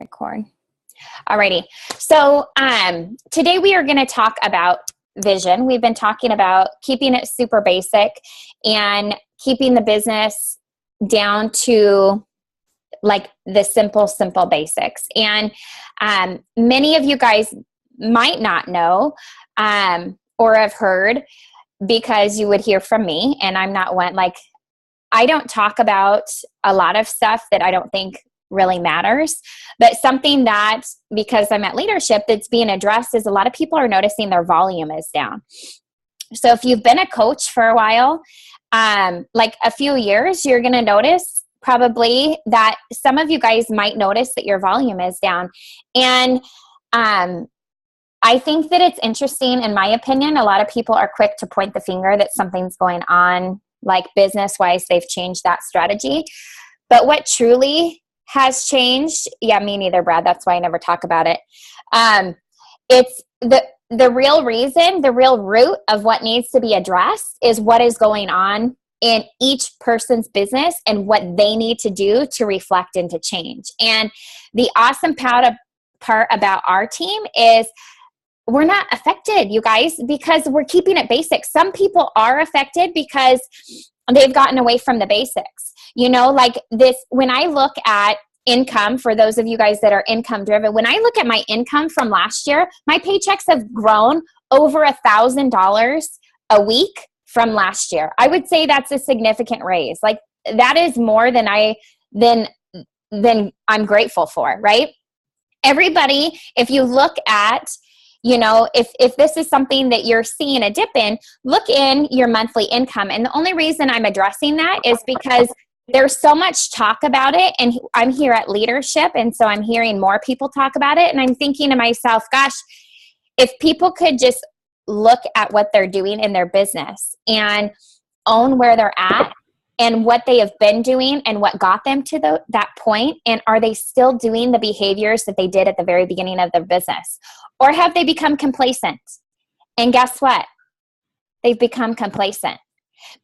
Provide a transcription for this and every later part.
Record. Alrighty. So today we are going to talk about vision. We've been talking about keeping it super basic and keeping the business down to like the simple basics. And many of you guys might not know or have heard, because you would hear from me, and I'm not one, like, I don't talk about a lot of stuff that I don't think really matters, but something that, because I'm at leadership, that's being addressed is a lot of people are noticing their volume is down. So if you've been a coach for a while, like a few years, you're going to notice probably that some of you guys might notice that your volume is down. And I think that it's interesting, in my opinion. A lot of people are quick to point the finger that something's going on, like business-wise, they've changed that strategy. But what truly has changed, me neither, Brad. That's why I never talk about it. It's the real reason, the real root of what needs to be addressed is what is going on in each person's business and what they need to do to reflect and to change. And the awesome part about our team is we're not affected, you guys, because we're keeping it basic. Some people are affected because they've gotten away from the basics. You know, like this, when I look at income, for those of you guys that are income driven, when I look at my income from last year, my paychecks have grown over $1,000 a week from last year. I would say that's a significant raise. Like that is more than I'm grateful for, right? Everybody, if you look at, you know, if this is something that you're seeing a dip in, look in your monthly income. And the only reason I'm addressing that is because there's so much talk about it, and I'm here at leadership, and so I'm hearing more people talk about it, and I'm thinking to myself, gosh, if people could just look at what they're doing in their business and own where they're at and what they have been doing and what got them to that point, and are they still doing the behaviors that they did at the very beginning of their business? Or have they become complacent? And guess what? They've become complacent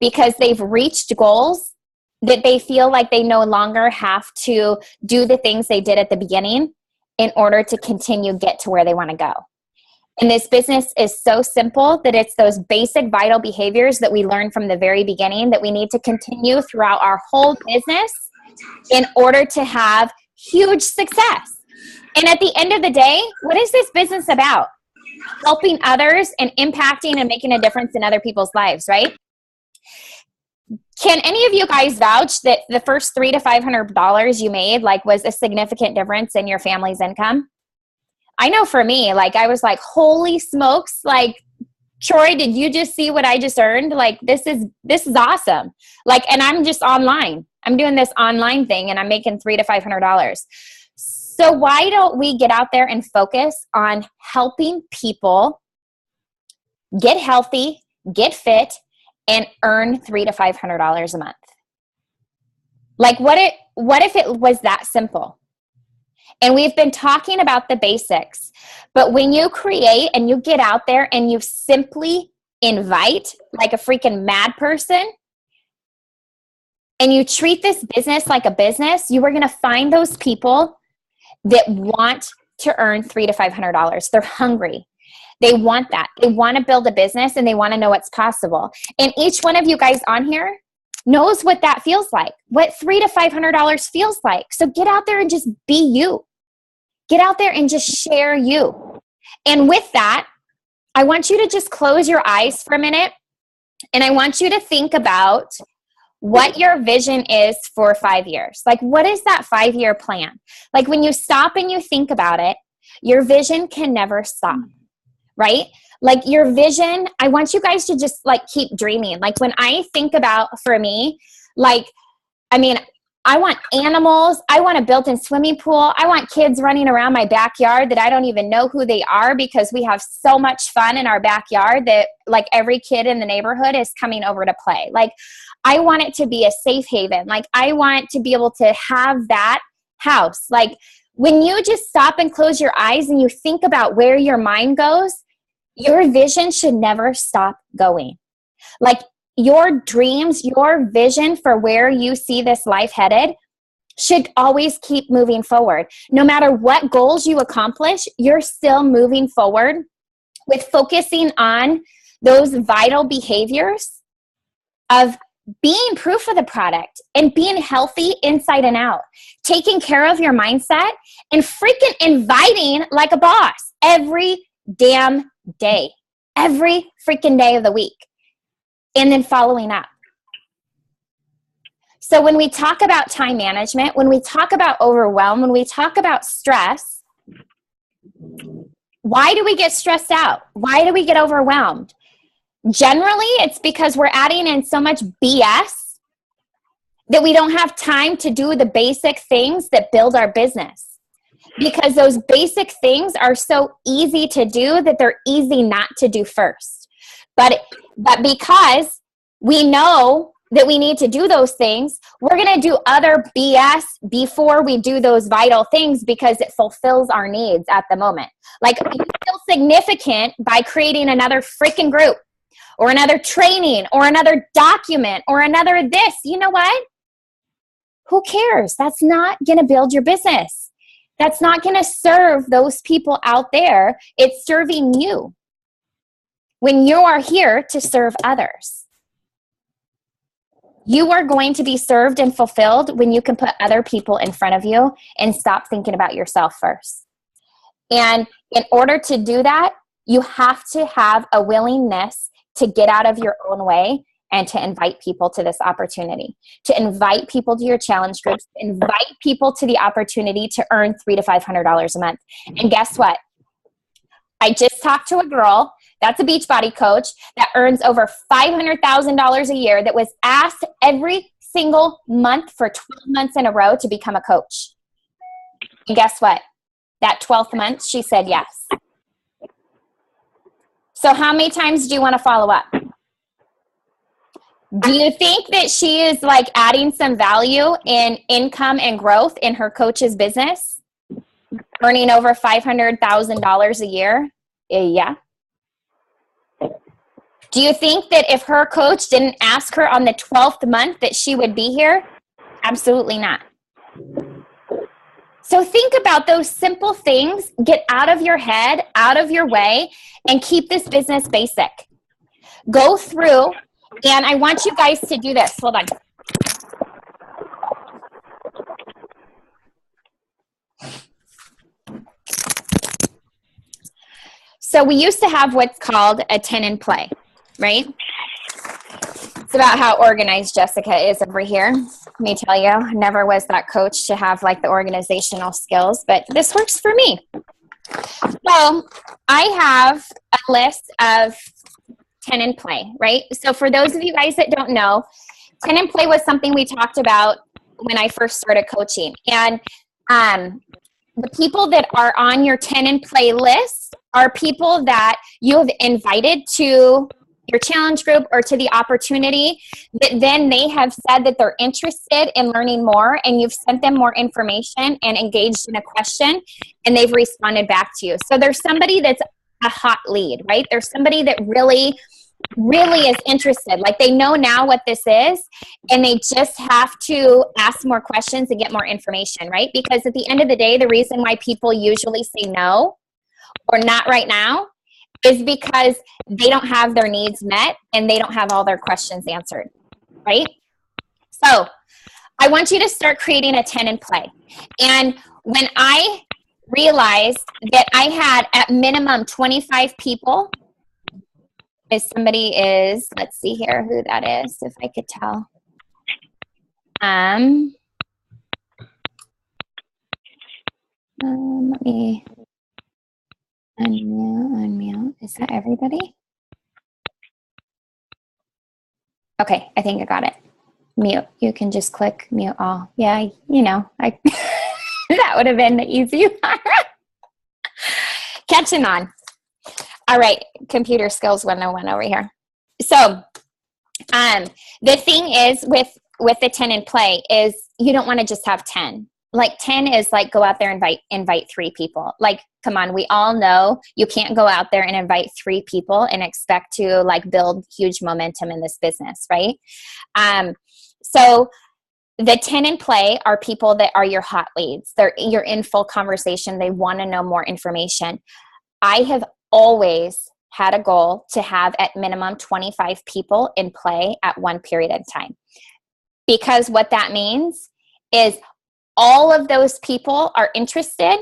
because they've reached goals that they feel like they no longer have to do the things they did at the beginning in order to continue get to where they want to go. And this business is so simple that it's those basic vital behaviors that we learned from the very beginning that we need to continue throughout our whole business in order to have huge success. And at the end of the day, what is this business about? Helping others and impacting and making a difference in other people's lives, right? Can any of you guys vouch that the first $300 to $500 you made was a significant difference in your family's income? I know for me, I was like, holy smokes, Troy, did you just see what I just earned? This is awesome. And I'm just online. I'm doing this online thing and I'm making $300 to $500. So why don't we get out there and focus on helping people get healthy, get fit, and earn $300 to $500 a month? What if it was that simple? And we've been talking about the basics, but when you create and you get out there and you simply invite like a freaking mad person, and you treat this business like a business, you are going to find those people that want to earn $300 to $500. They're hungry. They want that. They want to build a business and they want to know what's possible. And each one of you guys on here knows what that feels like, what $300 to $500 feels like. So get out there and just be you. Get out there and just share you. And with that, I want you to just close your eyes for a minute. And I want you to think about what your vision is for 5 years. What is that 5-year plan? When you stop and you think about it, your vision can never stop, right? Your vision, I want you guys to just keep dreaming. When I think about, for me, I want animals. I want a built-in swimming pool. I want kids running around my backyard that I don't even know who they are because we have so much fun in our backyard that every kid in the neighborhood is coming over to play. I want it to be a safe haven. I want to be able to have that house. When you just stop and close your eyes and you think about where your mind goes, your vision should never stop going. Your dreams, your vision for where you see this life headed should always keep moving forward. No matter what goals you accomplish, you're still moving forward with focusing on those vital behaviors of being proof of the product and being healthy inside and out, taking care of your mindset, and freaking inviting like a boss every damn day, every freaking day of the week, and then following up. So when we talk about time management, when we talk about overwhelm, when we talk about stress, why do we get stressed out? Why do we get overwhelmed? Generally, it's because we're adding in so much BS that we don't have time to do the basic things that build our business. Because those basic things are so easy to do that they're easy not to do first. But because we know that we need to do those things, we're going to do other BS before we do those vital things because it fulfills our needs at the moment. Like, you feel significant by creating another freaking group or another training or another document or another this. You know what? Who cares? That's not going to build your business. That's not going to serve those people out there. It's serving you when you are here to serve others. You are going to be served and fulfilled when you can put other people in front of you and stop thinking about yourself first. And in order to do that, you have to have a willingness to get out of your own way and to invite people to this opportunity, to invite people to your challenge groups, to invite people to the opportunity to earn $300 to $500 a month. And guess what? I just talked to a girl that's a Beachbody coach that earns over $500,000 a year that was asked every single month for 12 months in a row to become a coach. And guess what? That 12th month, she said yes. So how many times do you want to follow up? Do you think that she is like adding some value in income and growth in her coach's business? Earning over $500,000 a year? Yeah. Do you think that if her coach didn't ask her on the 12th month that she would be here? Absolutely not. So think about those simple things. Get out of your head, out of your way, and keep this business basic. Go through, and I want you guys to do this. Hold on. So we used to have what's called a 10 and play, right? It's about how organized Jessica is over here. Let me tell you, never was that coach to have like the organizational skills, but this works for me. So I have a list of 10 and play, right? So for those of you guys that don't know, 10 and play was something we talked about when I first started coaching. And the people that are on your 10 and play list are people that you have invited to your challenge group or to the opportunity, that then they have said that they're interested in learning more, and you've sent them more information and engaged in a question, and they've responded back to you. So there's somebody that's a hot lead, right? There's somebody that really is interested. Like, they know now what this is, and they just have to ask more questions and get more information, right? Because at the end of the day, the reason why people usually say no or not right now is because they don't have their needs met and they don't have all their questions answered, right? So I want you to start creating a 10 and play. And when I realized that I had at minimum 25 people, let's see here who that is, if I could tell. Let me unmute. Is that everybody? Okay, I think I got it. Mute. You can just click mute all. Yeah, you know, that would have been the easy part. Catching on. All right, computer skills 101 over here. So the thing is with the 10 and play is you don't want to just have 10. Like 10 is like go out there and invite 3 people. Like, come on, we all know you can't go out there and invite 3 people and expect to like build huge momentum in this business, right? So The 10 in play are people that are your hot leads. You're in full conversation. They want to know more information. I have always had a goal to have at minimum 25 people in play at one period of time. Because what that means is all of those people are interested.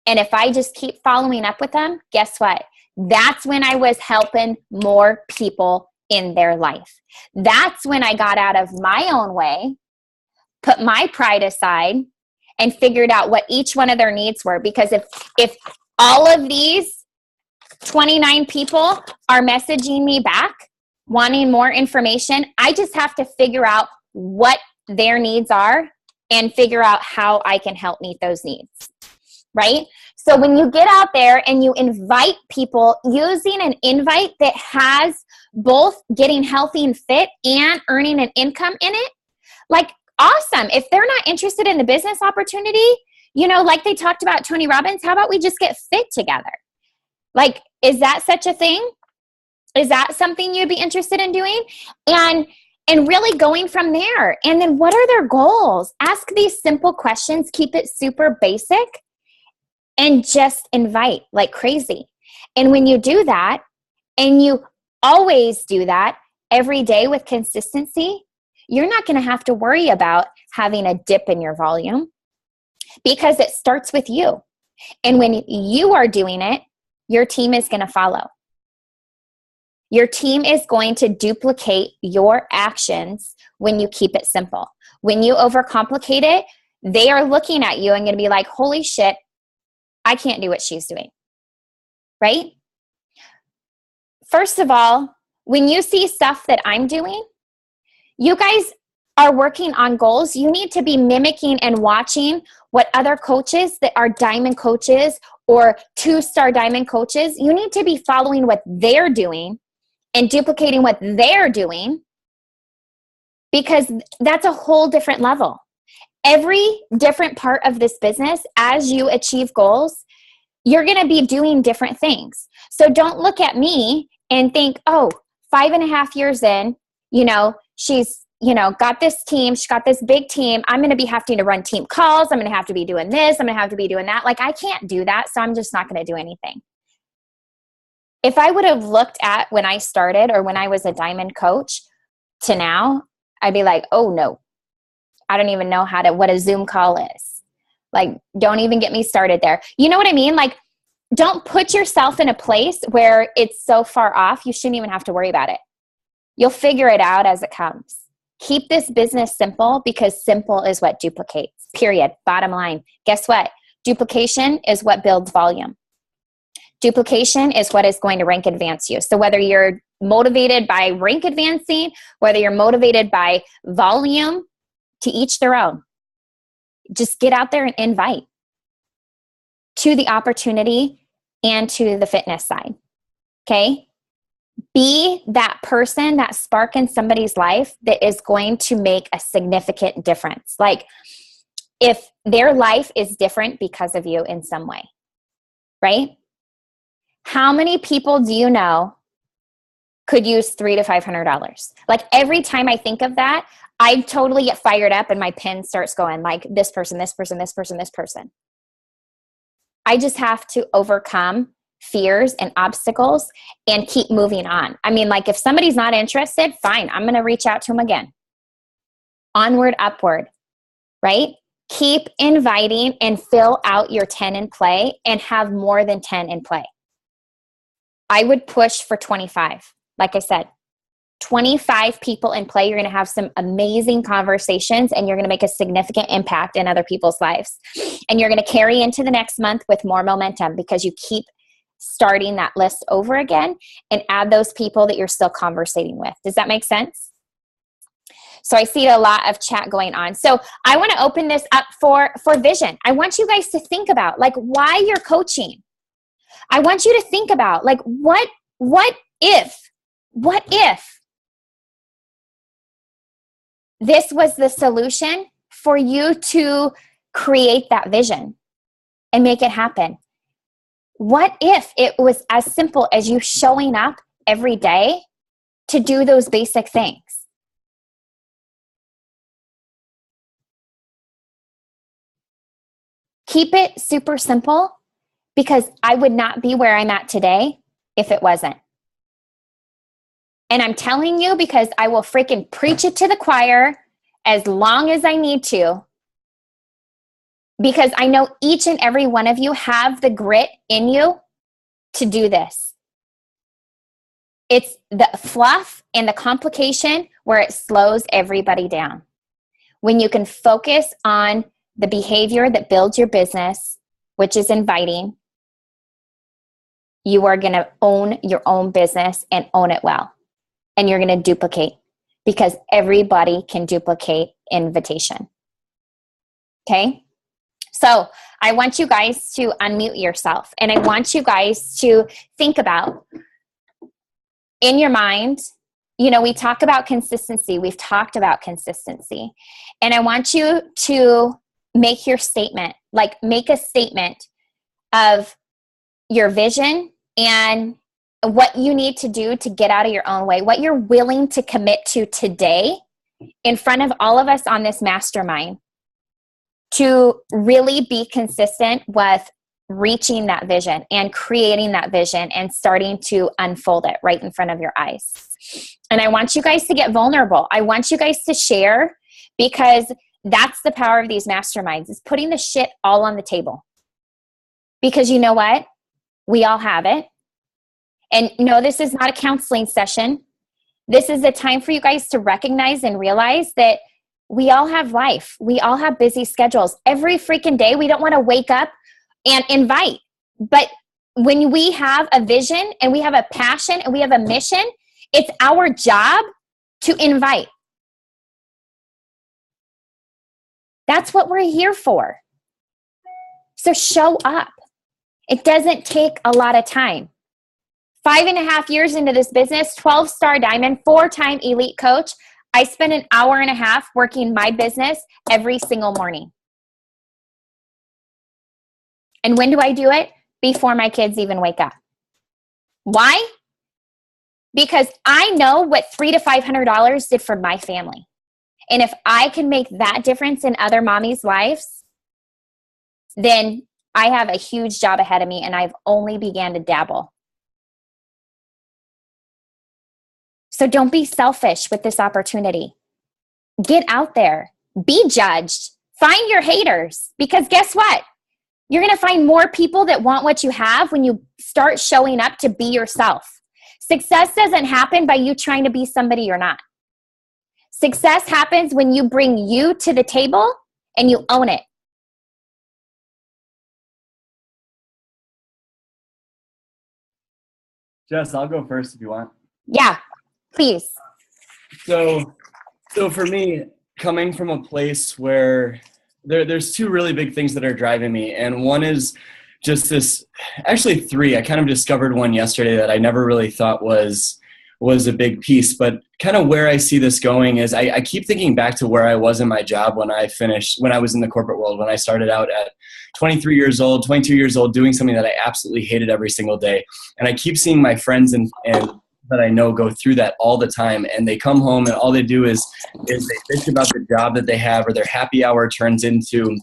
And if I just keep following up with them, guess what? That's when I was helping more people in their life. That's when I got out of my own way, put my pride aside, and figured out what each one of their needs were. Because if all of these 29 people are messaging me back, wanting more information, I just have to figure out what their needs are and figure out how I can help meet those needs, right? So when you get out there and you invite people using an invite that has both getting healthy and fit and earning an income in it, like, awesome. If they're not interested in the business opportunity, like they talked about Tony Robbins, how about we just get fit together? Like, is that such a thing? Is that something you'd be interested in doing? And really going from there. And then what are their goals? Ask these simple questions, keep it super basic, and just invite like crazy. And when you do that, and you always do that every day with consistency, you're not going to have to worry about having a dip in your volume because it starts with you. And when you are doing it, your team is going to follow. Your team is going to duplicate your actions when you keep it simple. When you overcomplicate it, they are looking at you and going to be like, holy shit, I can't do what she's doing. Right? First of all, when you see stuff that I'm doing, you guys are working on goals. You need to be mimicking and watching what other coaches that are diamond coaches or 2-star diamond coaches, you need to be following what they're doing and duplicating what they're doing, because that's a whole different level. Every different part of this business, as you achieve goals, you're going to be doing different things. So don't look at me and think, oh, 5.5 years in, she's, got this team. She got this big team. I'm going to be having to run team calls. I'm going to have to be doing this. I'm going to have to be doing that. Like, I can't do that. So I'm just not going to do anything. If I would have looked at when I started or when I was a diamond coach to now, I'd be like, oh no, I don't even know what a Zoom call is. Like, don't even get me started there. You know what I mean? Like, don't put yourself in a place where it's so far off, you shouldn't even have to worry about it. You'll figure it out as it comes. Keep this business simple, because simple is what duplicates, period. Bottom line. Guess what? Duplication is what builds volume. Duplication is what is going to rank advance you. So whether you're motivated by rank advancing, whether you're motivated by volume, to each their own. Just get out there and invite to the opportunity and to the fitness side. Okay? Be that person, that spark in somebody's life that is going to make a significant difference. Like, if their life is different because of you in some way, right? How many people do you know could use $300 to $500? Like, every time I think of that, I totally get fired up and my pen starts going like this person, this person, this person, this person. I just have to overcome fears and obstacles and keep moving on. I mean, like, if somebody's not interested, fine, I'm going to reach out to them again. Onward, upward, right? Keep inviting and fill out your 10 in play and have more than 10 in play. I would push for 25. Like I said, 25 people in play. You're going to have some amazing conversations and you're going to make a significant impact in other people's lives. And you're going to carry into the next month with more momentum because you keep starting that list over again and add those people that you're still conversating with. Does that make sense? So I see a lot of chat going on. So I want to open this up for vision. I want you guys to think about like why you're coaching. I want you to think about like what if this was the solution for you to create that vision and make it happen? What if it was as simple as you showing up every day to do those basic things? Keep it super simple, because I would not be where I'm at today if it wasn't. And I'm telling you, because I will freaking preach it to the choir as long as I need to, because I know each and every one of you have the grit in you to do this. It's the fluff and the complication where it slows everybody down. When you can focus on the behavior that builds your business, which is inviting, you are going to own your own business and own it well. And you're going to duplicate, because everybody can duplicate invitation. Okay? So I want you guys to unmute yourself, and I want you guys to think about, in your mind, we talk about consistency. We've talked about consistency. And I want you to make your statement, make a statement of your vision and what you need to do to get out of your own way, what you're willing to commit to today in front of all of us on this mastermind to really be consistent with reaching that vision and creating that vision and starting to unfold it right in front of your eyes. And I want you guys to get vulnerable. I want you guys to share, because that's the power of these masterminds, is putting the shit all on the table. Because you know what? We all have it. And no, this is not a counseling session. This is a time for you guys to recognize and realize that we all have life. We all have busy schedules. Every freaking day, we don't want to wake up and invite. But when we have a vision and we have a passion and we have a mission, it's our job to invite. That's what we're here for. So show up. It doesn't take a lot of time. 5.5 years into this business, 12-star diamond, 4-time elite coach, I spend an hour and a half working my business every single morning. And when do I do it? Before my kids even wake up. Why? Because I know what $300 to $500 did for my family. And if I can make that difference in other mommies' lives, then I have a huge job ahead of me, and I've only began to dabble. So don't be selfish with this opportunity. Get out there. Be judged. Find your haters, because guess what? You're going to find more people that want what you have when you start showing up to be yourself. Success doesn't happen by you trying to be somebody you're not. Success happens when you bring you to the table and you own it. Jess, I'll go first if you want. Yeah, please. So for me, coming from a place where there's two really big things that are driving me. And one is just this, actually three. I kind of discovered one yesterday that I never really thought was a big piece. But kind of where I see this going is I keep thinking back to where I was in my job when I was in the corporate world, when I started out at 22 years old, doing something that I absolutely hated every single day. And I keep seeing my friends and that I know go through that all the time, and they come home and all they do is they bitch about the job that they have, or their happy hour turns into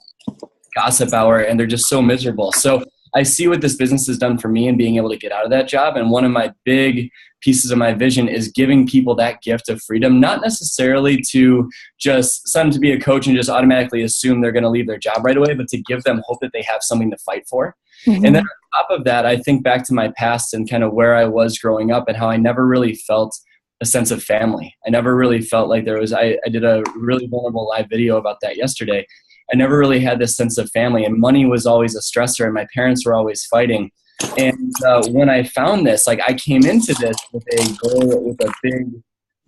gossip hour, and they're just so miserable. So I see what this business has done for me and being able to get out of that job. And one of my big pieces of my vision is giving people that gift of freedom, not necessarily to just send them to be a coach and just automatically assume they're going to leave their job right away, but to give them hope that they have something to fight for. Mm-hmm. And then on top of that, I think back to my past and kind of where I was growing up and how I never really felt a sense of family. I never really felt like I did a really vulnerable live video about that yesterday. I never really had this sense of family, and money was always a stressor, and my parents were always fighting. And when I found this, I came into this with a goal, with a big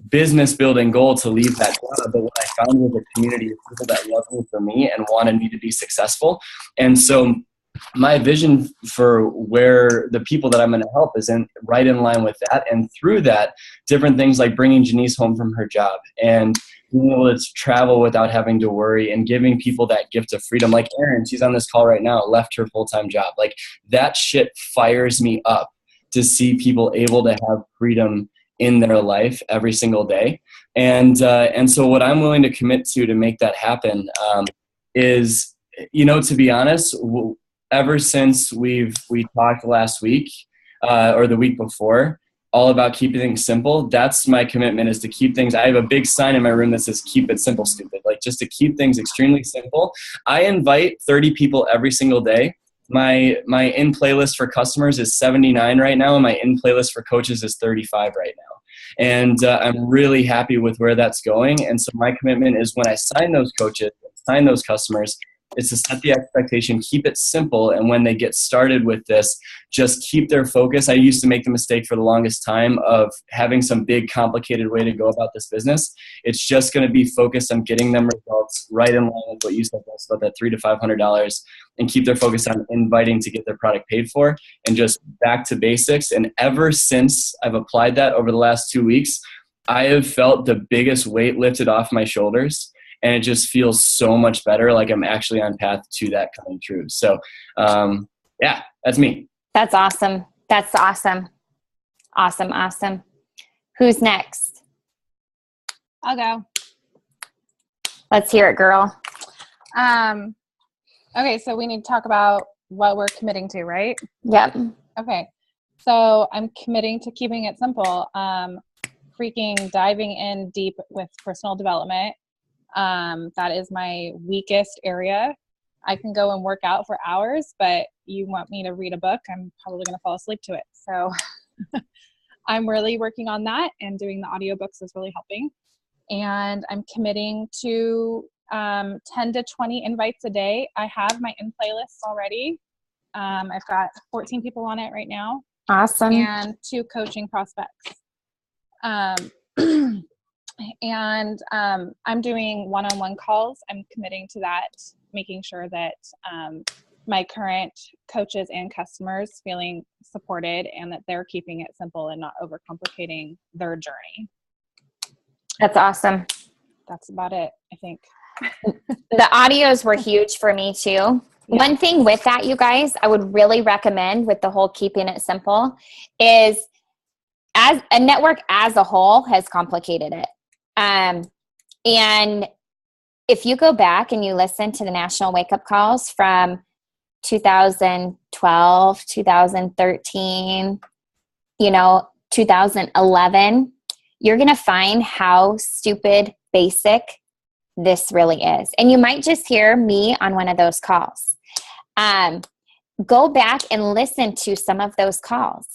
business building goal to leave that job. But what I found was a community of people that loved me for me and wanted me to be successful. And so my vision for where the people that I'm going to help is right in line with that. And through that, different things like bringing Janice home from her job and being able to travel without having to worry, and giving people that gift of freedom. Like Erin, she's on this call right now, left her full-time job. Like, that shit fires me up to see people able to have freedom in their life every single day. And so what I'm willing to commit to make that happen is to be honest, ever since we talked last week or the week before, all about keeping things simple. That's my commitment, is to keep things. I have a big sign in my room that says "Keep it simple, stupid." Like, just to keep things extremely simple. I invite 30 people every single day. My in playlist for customers is 79 right now, and my in playlist for coaches is 35 right now. And I'm really happy with where that's going. And so my commitment is, when I sign those coaches, sign those customers, is to set the expectation, keep it simple, and when they get started with this, just keep their focus. I used to make the mistake for the longest time of having some big complicated way to go about this business. It's just going to be focused on getting them results right in line with what you said, about that $300 to $500, and keep their focus on inviting to get their product paid for, and just back to basics. And ever since I've applied that over the last 2 weeks, I have felt the biggest weight lifted off my shoulders. And it just feels so much better, like I'm actually on path to that coming true. So, yeah, that's me. That's awesome. That's awesome. Awesome. Awesome. Who's next? I'll go. Let's hear it, girl. Okay, so we need to talk about what we're committing to, right? Yep. Okay, so I'm committing to keeping it simple. Freaking diving in deep with personal development. That is my weakest area. I can go and work out for hours, but you want me to read a book, I'm probably going to fall asleep to it. So I'm really working on that, and doing the audiobooks is really helping. And I'm committing to 10 to 20 invites a day. I have my in playlists already. I've got 14 people on it right now. Awesome. And 2 coaching prospects. And I'm doing one-on-one calls. I'm committing to that, making sure that my current coaches and customers feeling supported, and that they're keeping it simple and not overcomplicating their journey. That's awesome. That's about it, I think. The audios were huge for me too. Yeah. One thing with that, you guys, I would really recommend with the whole keeping it simple is, as a network as a whole has complicated it. And if you go back and you listen to the national wake-up calls from 2012, 2013, 2011, you're going to find how stupid basic this really is. And you might just hear me on one of those calls. Go back and listen to some of those calls.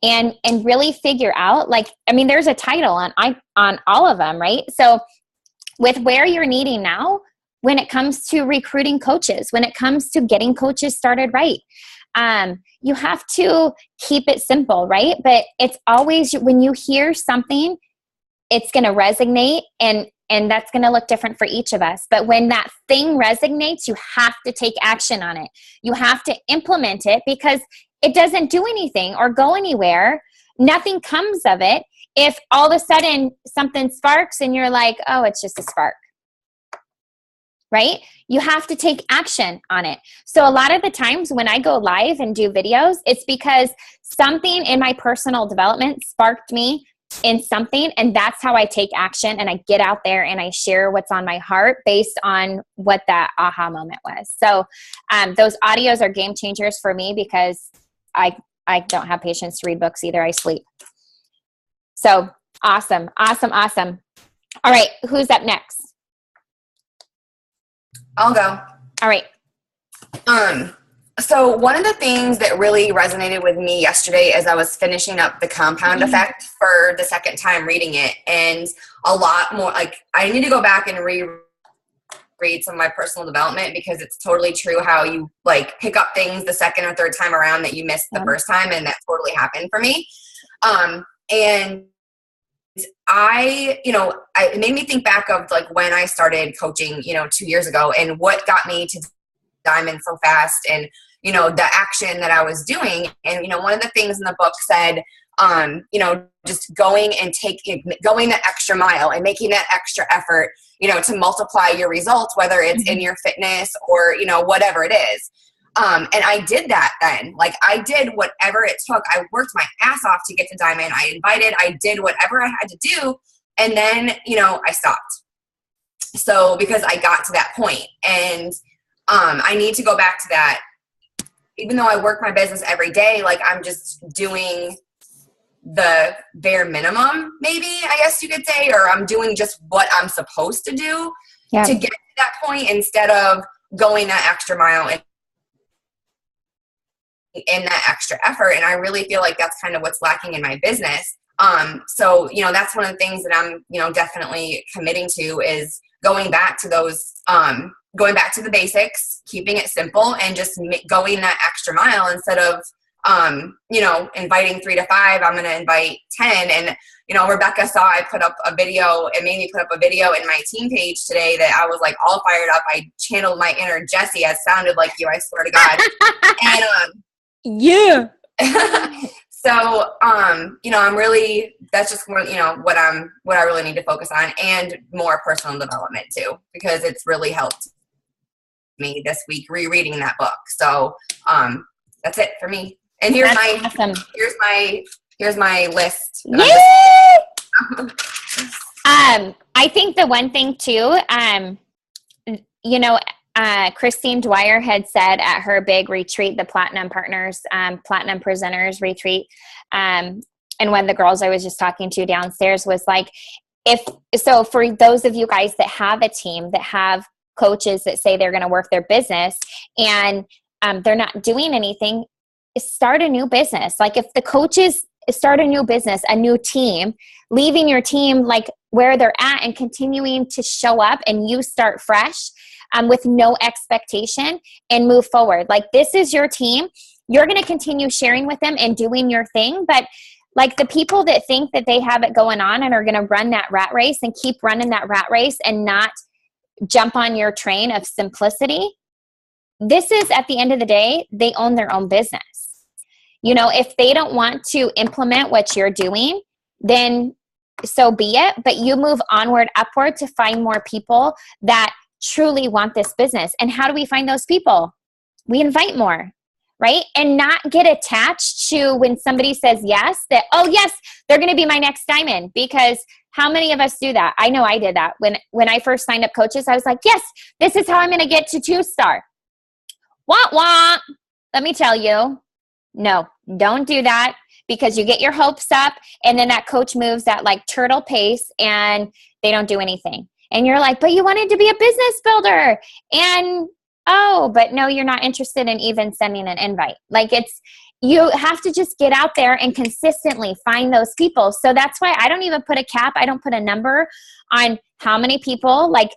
And really figure out, there's a title on all of them, right? So with where you're needing now, when it comes to recruiting coaches, when it comes to getting coaches started right, you have to keep it simple, right? But it's always, when you hear something, it's going to resonate, and that's going to look different for each of us. But when that thing resonates, you have to take action on it. You have to implement it, because it doesn't do anything or go anywhere. Nothing comes of it if all of a sudden something sparks and you're like, oh, it's just a spark, right? You have to take action on it. So a lot of the times when I go live and do videos, it's because something in my personal development sparked me in something, and that's how I take action, and I get out there and I share what's on my heart based on what that aha moment was. So those audios are game changers for me, because I don't have patience to read books either. I sleep. So awesome. All right. Who's up next? I'll go. All right. So one of the things that really resonated with me yesterday as I was finishing up The Compound Effect for the second time reading it, and a lot more, I need to go back and read some of my personal development, because it's totally true how you pick up things the second or third time around that you missed the first time, and that totally happened for me. And it made me think back of when I started coaching, 2 years ago, and what got me to diamond so fast, and the action that I was doing. And one of the things in the book said, just going the extra mile and making that extra effort, to multiply your results, whether it's in your fitness or, whatever it is. And I did that then. I did whatever it took. I worked my ass off to get to diamond. I did whatever I had to do. And then, I stopped. So because I got to that point, and I need to go back to that. Even though I work my business every day, like I'm just doing the bare minimum, maybe, I guess you could say, or I'm doing just what I'm supposed to do to get to that point instead of going that extra mile and in that extra effort. And I really feel like that's kind of what's lacking in my business. So, you know, that's one of the things that I'm, you know, definitely committing to is going back to those, going back to the basics, keeping it simple, and just going that extra mile instead of, you know, inviting 3 to 5, I'm going to invite 10. And, you know, Rebecca saw I put up a video, it made me put up a video in my team page today that I was like all fired up. I channeled my inner Jessie. I sounded like you, I swear to God. And, yeah. so, you know, I'm really, that's just one, you know, what I really need to focus on, and more personal development too, because it's really helped me this week rereading that book. So, that's it for me. And here's awesome. here's my list. Yay! I think the one thing too, you know, Christine Dwyer had said at her big retreat, the Platinum Partners, Platinum Presenters retreat, and one of the girls I was just talking to downstairs was like, so for those of you guys that have a team, that have coaches that say they're going to work their business and they're not doing anything, start a new business. Like if the coaches start a new business, a new team, leaving your team like where they're at and continuing to show up, and you start fresh with no expectation and move forward. Like this is your team. You're going to continue sharing with them and doing your thing. But like the people that think that they have it going on and are going to run that rat race and keep running that rat race and not jump on your train of simplicity, this is, at the end of the day, they own their own business. You know, if they don't want to implement what you're doing, then so be it. But you move onward, upward to find more people that truly want this business. And how do we find those people? We invite more, right? And not get attached to when somebody says yes, that, oh yes, they're going to be my next diamond. Because how many of us do that? I know I did that. When I first signed up coaches, I was like, yes, this is how I'm going to get to 2-star. Wah, wah. Let me tell you, no, don't do that, because you get your hopes up and then that coach moves at like turtle pace and they don't do anything. And you're like, but you wanted to be a business builder. And, oh, but no, you're not interested in even sending an invite. Like you have to just get out there and consistently find those people. So that's why I don't even put a cap. I don't put a number on how many people. Like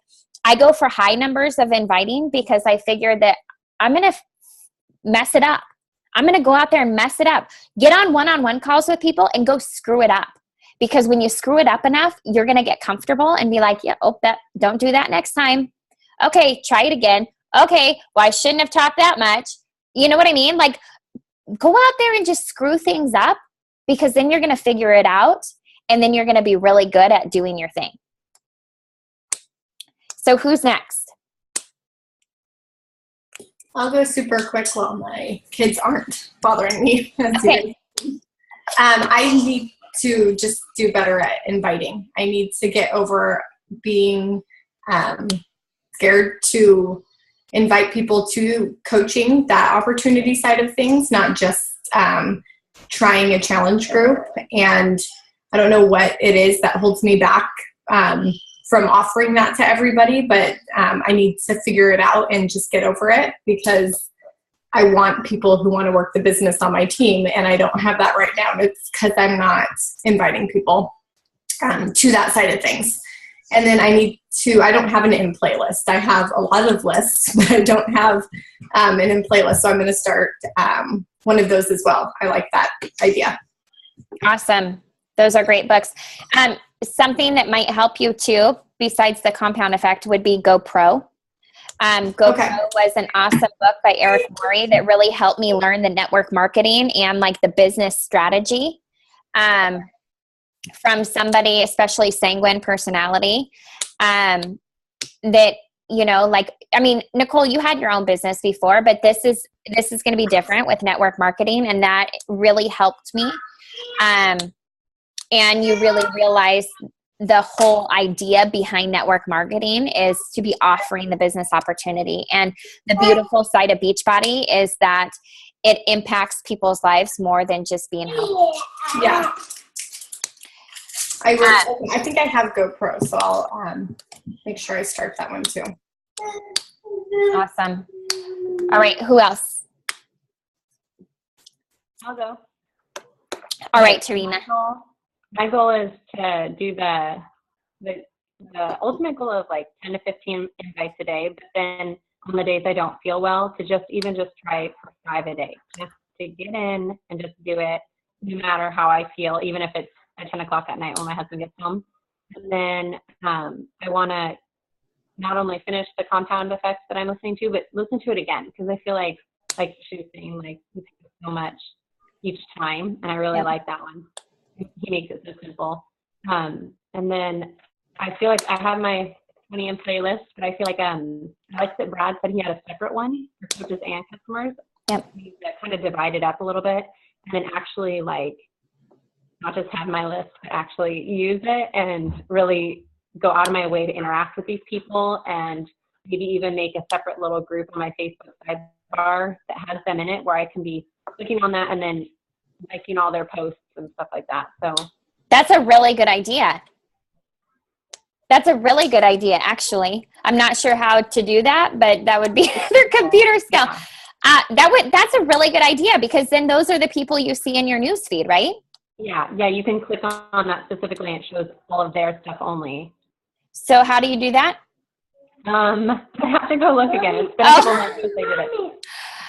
I go for high numbers of inviting because I figure that I'm going to mess it up. I'm going to go out there and mess it up. Get on one-on-one calls with people and go screw it up. Because when you screw it up enough, you're going to get comfortable and be like, yeah, don't do that next time. Okay, try it again. Okay, well, I shouldn't have talked that much. You know what I mean? Like, go out there and just screw things up, because then you're going to figure it out, and then you're going to be really good at doing your thing. So who's next? I'll go super quick while my kids aren't bothering me. Okay. I need to just do better at inviting. I need to get over being scared to invite people to coaching, that opportunity side of things, not just trying a challenge group. And I don't know what it is that holds me back from offering that to everybody, but I need to figure it out and just get over it, because I want people who want to work the business on my team, and I don't have that right now. It's because I'm not inviting people to that side of things. And then I don't have an in-play list. I have a lot of lists, but I don't have an in-play list. So I'm going to start one of those as well. I like that idea. Awesome. Those are great books. Something that might help you too, besides the compound effect, would be GoPro. GoPro was an awesome book by Eric Murray that really helped me learn the network marketing and like the business strategy from somebody, especially sanguine personality, that, you know, like, I mean, Nicole, you had your own business before, but this is going to be different with network marketing. And that really helped me. And you really realize the whole idea behind network marketing is to be offering the business opportunity. And the beautiful side of Beachbody is that it impacts people's lives more than just being healthy. Yeah. I think I have GoPro, so I'll make sure I start that one too. Awesome. All right. Who else? I'll go. All right, Tarina. My goal is to do the ultimate goal of like 10 to 15 invites a day, but then on the days I don't feel well, to just try for 5 a day, just to get in and just do it no matter how I feel, even if it's at 10 o'clock at night when my husband gets home. And then I want to not only finish the compound effects that I'm listening to, but listen to it again, because I feel like she was saying, like, we pick up so much each time, and I really like that one. He makes it so simple. And then I feel like I have my 20 playlist, but I feel like I like that Brad said he had a separate one for coaches and customers. Yep. That kind of divided up a little bit, and then actually like not just have my list, but actually use it and really go out of my way to interact with these people, and maybe even make a separate little group on my Facebook sidebar that has them in it, where I can be clicking on that and then liking all their posts and stuff like that. So that's a really good idea. That's a really good idea, actually. I'm not sure how to do that, but that would be their computer skill. That's a really good idea, because then those are the people you see in your newsfeed, right? Yeah, you can click on that specifically, and it shows all of their stuff only. So how do you do that? I have to go look again. It's been a couple months since they did it.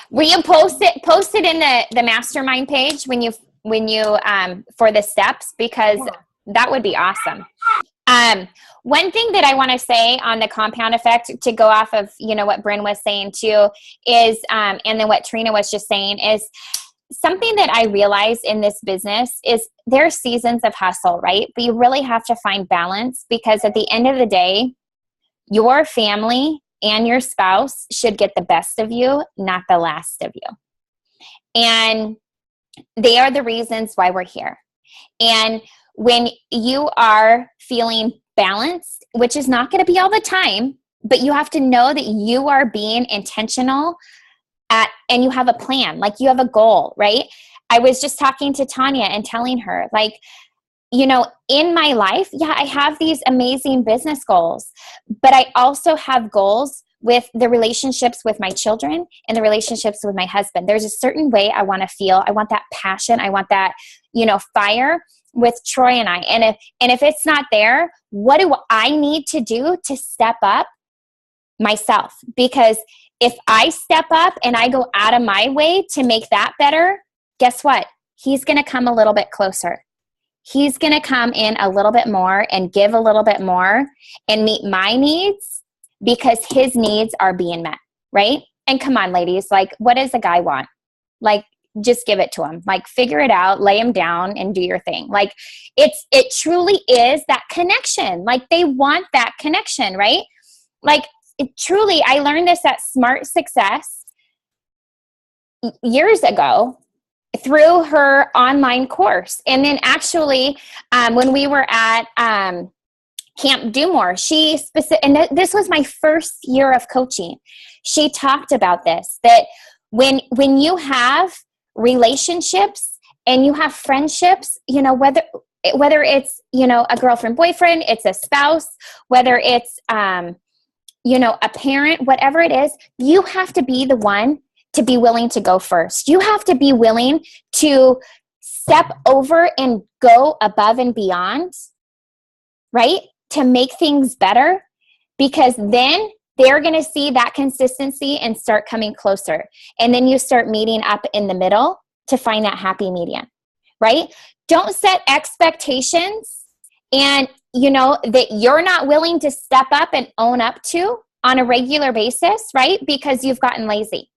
Will you post it in the mastermind page when you for the steps, because that would be awesome. One thing that I want to say on the compound effect, to go off of, what Bryn was saying too, is, and then what Trina was just saying, is something that I realize in this business is there are seasons of hustle, right? But you really have to find balance, because at the end of the day, your family and your spouse should get the best of you, not the last of you. And they are the reasons why we're here. And when you are feeling balanced, which is not going to be all the time, but you have to know that you are being intentional and you have a plan, like you have a goal, right? I was just talking to Tanya and telling her, like, in my life, I have these amazing business goals, but I also have goals with the relationships with my children and the relationships with my husband. There's a certain way I want to feel. I want that passion. I want that, fire with Troy and I. And if it's not there, what do I need to do to step up myself? Because if I step up and I go out of my way to make that better, guess what? He's going to come a little bit closer. He's going to come in a little bit more and give a little bit more and meet my needs, because his needs are being met, right? And come on, ladies, like, what does a guy want? Like, just give it to him. Like, figure it out, lay him down and do your thing. Like, it truly is that connection. Like, they want that connection, right? Like, truly, I learned this at Smart Success years ago through her online course. And then actually, when we were at Camp Dumore, and this was my first year of coaching, she talked about this, that when you have relationships and you have friendships, whether it's, a girlfriend, boyfriend, it's a spouse, whether it's, a parent, whatever it is, you have to be the one to be willing to go first. You have to be willing to step over and go above and beyond, right? To make things better, because then they're going to see that consistency and start coming closer. And then you start meeting up in the middle to find that happy median, right? Don't set expectations and, that you're not willing to step up and own up to on a regular basis, right? Because you've gotten lazy,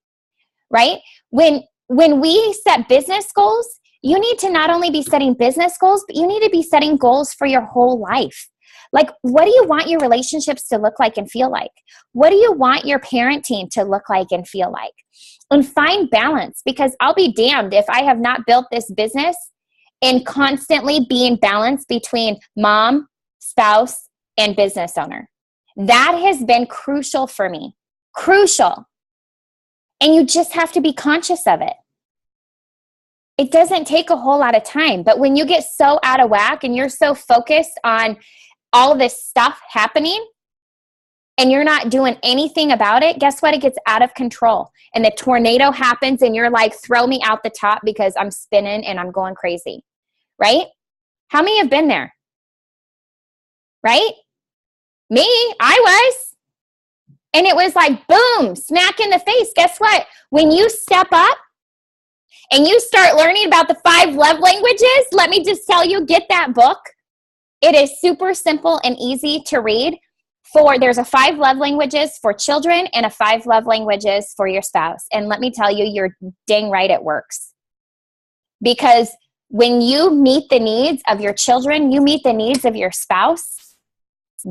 right? When we set business goals, you need to not only be setting business goals, but you need to be setting goals for your whole life. Like, what do you want your relationships to look like and feel like? What do you want your parenting to look like and feel like? And find balance, because I'll be damned if I have not built this business in constantly being balanced between mom, spouse, and business owner. That has been crucial for me. Crucial. And you just have to be conscious of it. It doesn't take a whole lot of time, but when you get so out of whack and you're so focused on all this stuff happening and you're not doing anything about it, guess what? It gets out of control. And the tornado happens and you're like, throw me out the top because I'm spinning and I'm going crazy, right? How many have been there? Right? Me, I was. And it was like, boom, smack in the face. Guess what? When you step up and you start learning about the 5 love languages, let me just tell you, get that book. It is super simple and easy to read. There's a 5 love languages for children and a 5 love languages for your spouse. And let me tell you, you're dang right it works. Because when you meet the needs of your children, you meet the needs of your spouse,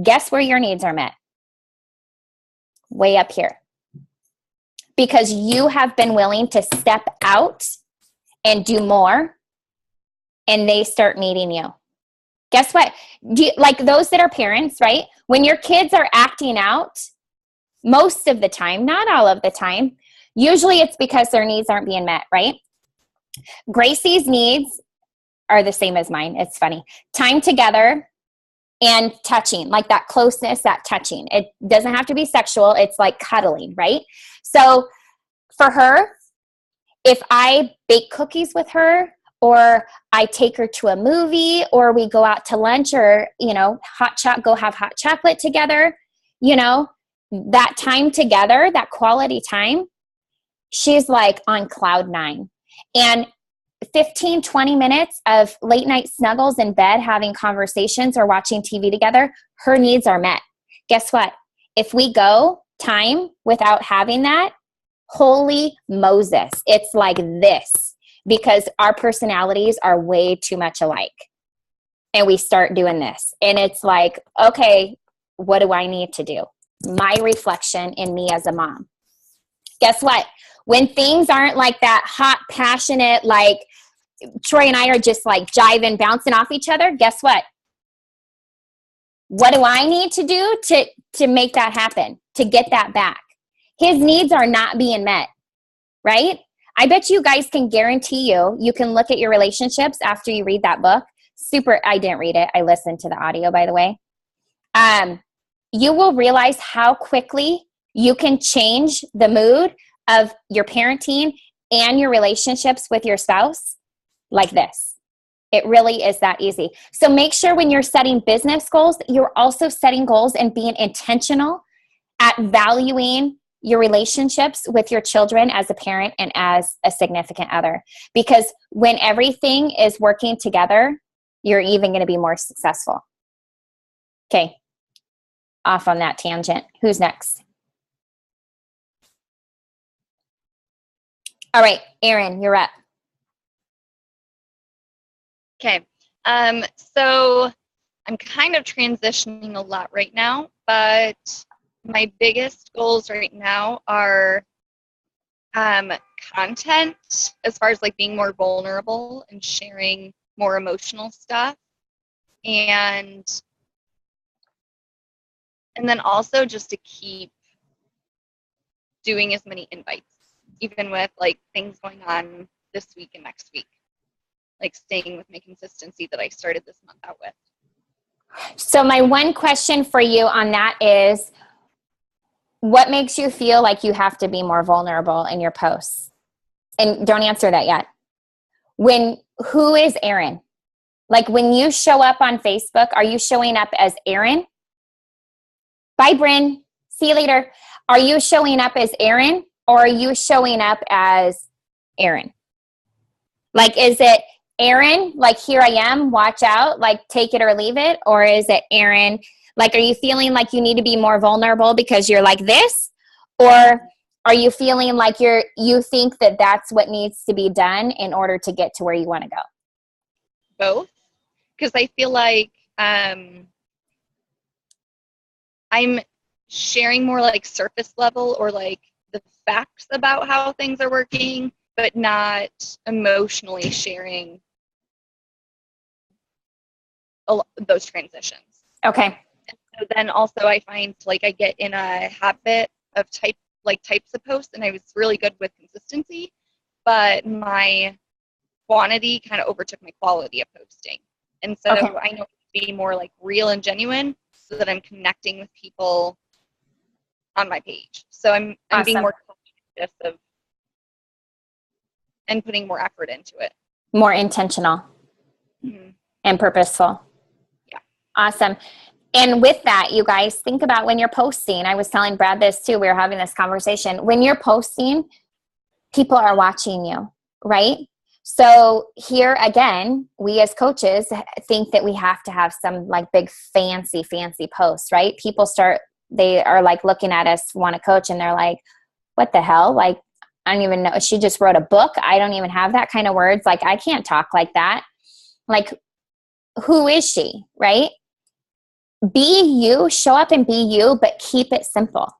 guess where your needs are met? Way up here. Because you have been willing to step out and do more, and they start meeting you. Guess what? Like those that are parents, right? When your kids are acting out, most of the time, not all of the time, usually it's because their needs aren't being met, right? Gracie's needs are the same as mine. It's funny. Time together and touching, like that closeness, that touching. It doesn't have to be sexual. It's like cuddling, right? So for her, if I bake cookies with her, or I take her to a movie, or we go out to lunch, or, go have hot chocolate together, that time together, that quality time, she's like on cloud 9. And 15, 20 minutes of late night snuggles in bed, having conversations or watching TV together, her needs are met. Guess what? If we go time without having that, holy Moses, it's like this. Because our personalities are way too much alike. And we start doing this. And it's like, okay, what do I need to do? My reflection in me as a mom. Guess what? When things aren't like that hot, passionate, like Troy and I are just like jiving, bouncing off each other, guess what? What do I need to do to make that happen? To get that back? His needs are not being met, right? I bet you guys can guarantee you can look at your relationships after you read that book. I didn't read it. I listened to the audio, by the way. You will realize how quickly you can change the mood of your parenting and your relationships with your spouse like this. It really is that easy. So make sure when you're setting business goals, you're also setting goals and being intentional at valuing your relationships with your children as a parent and as a significant other. Because when everything is working together, you're even going to be more successful. Okay, off on that tangent. Who's next? All right, Erin, you're up. Okay, so I'm kind of transitioning a lot right now, but my biggest goals right now are content, as far as like being more vulnerable and sharing more emotional stuff, and then also just to keep doing as many invites, even with like things going on this week and next week, like staying with my consistency that I started this month out with. So my one question for you on that is, what makes you feel like you have to be more vulnerable in your posts? And don't answer that yet. Who is Erin? Like when you show up on Facebook, are you showing up as Erin? Bye, Bryn. See you later. Are you showing up as Erin, or are you showing up as Erin? Like, is it Erin, like here I am, watch out, like take it or leave it? Or is it Erin, like are you feeling like you need to be more vulnerable because you're like this? Or are you feeling like you think that that's what needs to be done in order to get to where you want to go? Both, because I feel like I'm sharing more like surface level or like the facts about how things are working, but not emotionally sharing those transitions. Okay. So then also I find like I get in a habit of types of posts, and I was really good with consistency, but my quantity kind of overtook my quality of posting. And so I know to be more like real and genuine so that I'm connecting with people on my page. So I'm being more conscious of and putting more effort into it. More intentional and purposeful. Yeah. Awesome. And with that, you guys, think about when you're posting. I was telling Brad this too. We were having this conversation. When you're posting, people are watching you, right? So here again, we as coaches think that we have to have some like big fancy posts, right? They are like looking at us, want to coach, and they're like, what the hell? Like, I don't even know. She just wrote a book. I don't even have that kind of words. Like, I can't talk like that. Like, who is she, right? Be you, show up and be you, but keep it simple,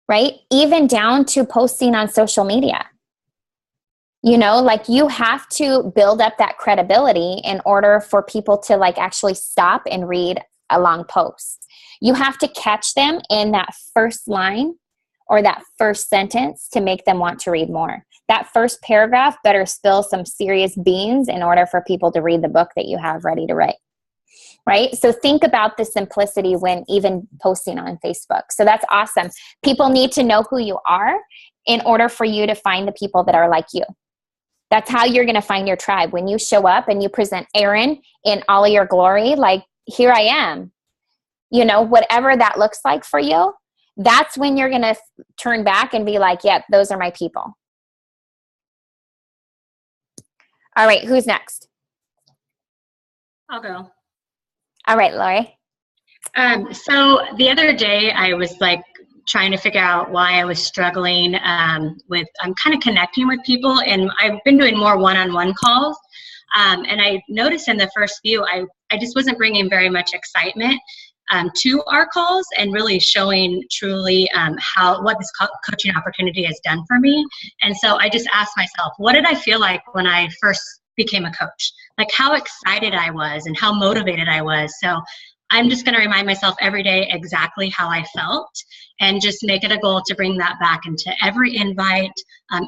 right? Even down to posting on social media. You know, like you have to build up that credibility in order for people to like actually stop and read a long post. You have to catch them in that first line or that first sentence to make them want to read more. That first paragraph better spill some serious beans in order for people to read the book that you have ready to write. Right? So think about the simplicity when even posting on Facebook. So that's awesome. People need to know who you are in order for you to find the people that are like you. That's how you're going to find your tribe. When you show up and you present Erin in all of your glory, like, here I am, you know, whatever that looks like for you, that's when you're going to turn back and be like, yeah, those are my people. All right. Who's next? I'll go. All right, Lori. So the other day I was like trying to figure out why I was struggling with, I'm kind of connecting with people, and I've been doing more one-on-one calls. And I noticed in the first few, I just wasn't bringing very much excitement to our calls and really showing truly what this coaching opportunity has done for me. And so I just asked myself, what did I feel like when I first became a coach? Like how excited I was and how motivated I was. So I'm just going to remind myself every day exactly how I felt and just make it a goal to bring that back into every invite,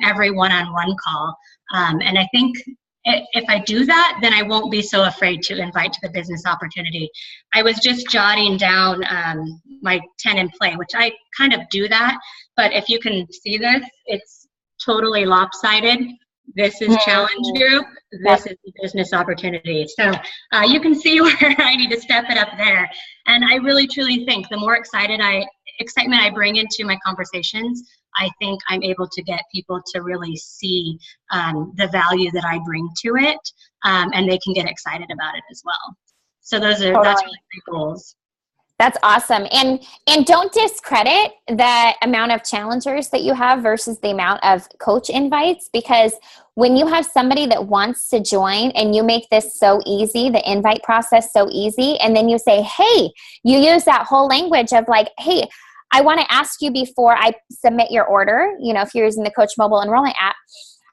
every one-on-one call. And I think if I do that, then I won't be so afraid to invite to the business opportunity. I was just jotting down my 10 in play, which I kind of do that. But if you can see this, it's totally lopsided. This is challenge group. This is the business opportunity. So you can see where I need to step it up there. And I really truly think the more excitement I bring into my conversations, I think I'm able to get people to really see the value that I bring to it, and they can get excited about it as well. So that's really my goals. That's awesome. And don't discredit the amount of challengers that you have versus the amount of coach invites, because when you have somebody that wants to join and you make this so easy, the invite process so easy, and then you say, hey, you use that whole language of like, hey, I want to ask you before I submit your order, you know, if you're using the Coach Mobile Enrollment app,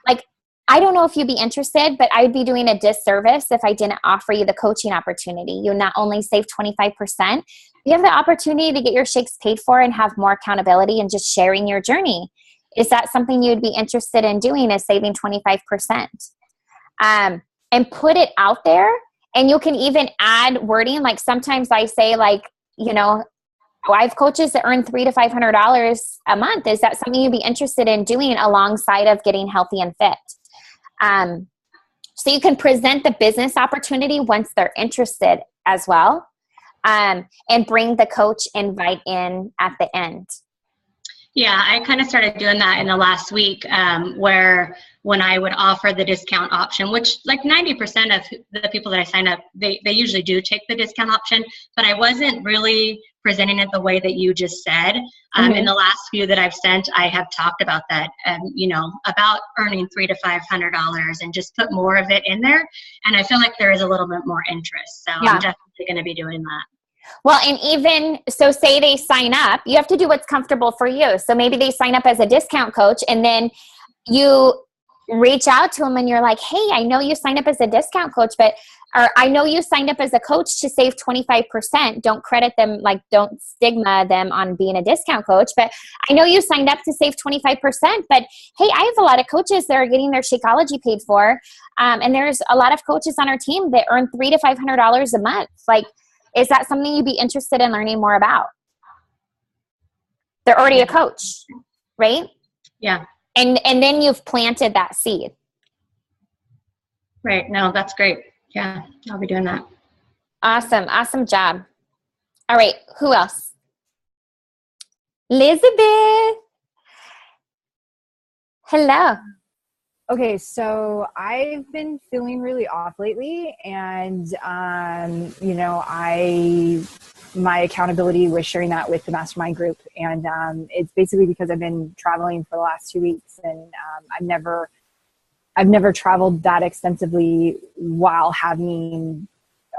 like, I don't know if you'd be interested, but I'd be doing a disservice if I didn't offer you the coaching opportunity. You not only save 25%, you have the opportunity to get your shakes paid for and have more accountability and just sharing your journey. Is that something you'd be interested in doing, is saving 25%? And put it out there. And you can even add wording. Like sometimes I say like, you know, I have coaches that earn $300 to $500 a month. Is that something you'd be interested in doing alongside of getting healthy and fit? So you can present the business opportunity once they're interested as well, and bring the coach invite in at the end. Yeah, I kind of started doing that in the last week, where when I would offer the discount option, which like 90% of the people that I sign up, they usually do take the discount option, but I wasn't really presenting it the way that you just said. In the last few that I've sent, I have talked about that, you know, about earning $300 to $500 and just put more of it in there. And I feel like there is a little bit more interest. So I'm definitely going to be doing that. Well, and even, so say they sign up, you have to do what's comfortable for you. So maybe they sign up as a discount coach, and then you reach out to them and you're like, hey, I know you signed up as a discount coach, or I know you signed up as a coach to save 25%. Don't credit them, like don't stigma them on being a discount coach, but I know you signed up to save 25%, but hey, I have a lot of coaches that are getting their Shakeology paid for. And there's a lot of coaches on our team that earn $300 to $500 a month. Like, is that something you'd be interested in learning more about? They're already a coach, right? Yeah. And then you've planted that seed. Right. No, that's great. Yeah, I'll be doing that. Awesome. Awesome job. All right. Who else? Elizabeth. Hello. Okay, so I've been feeling really off lately, and my accountability was sharing that with the Mastermind group, and it's basically because I've been traveling for the last 2 weeks, and I've never traveled that extensively while having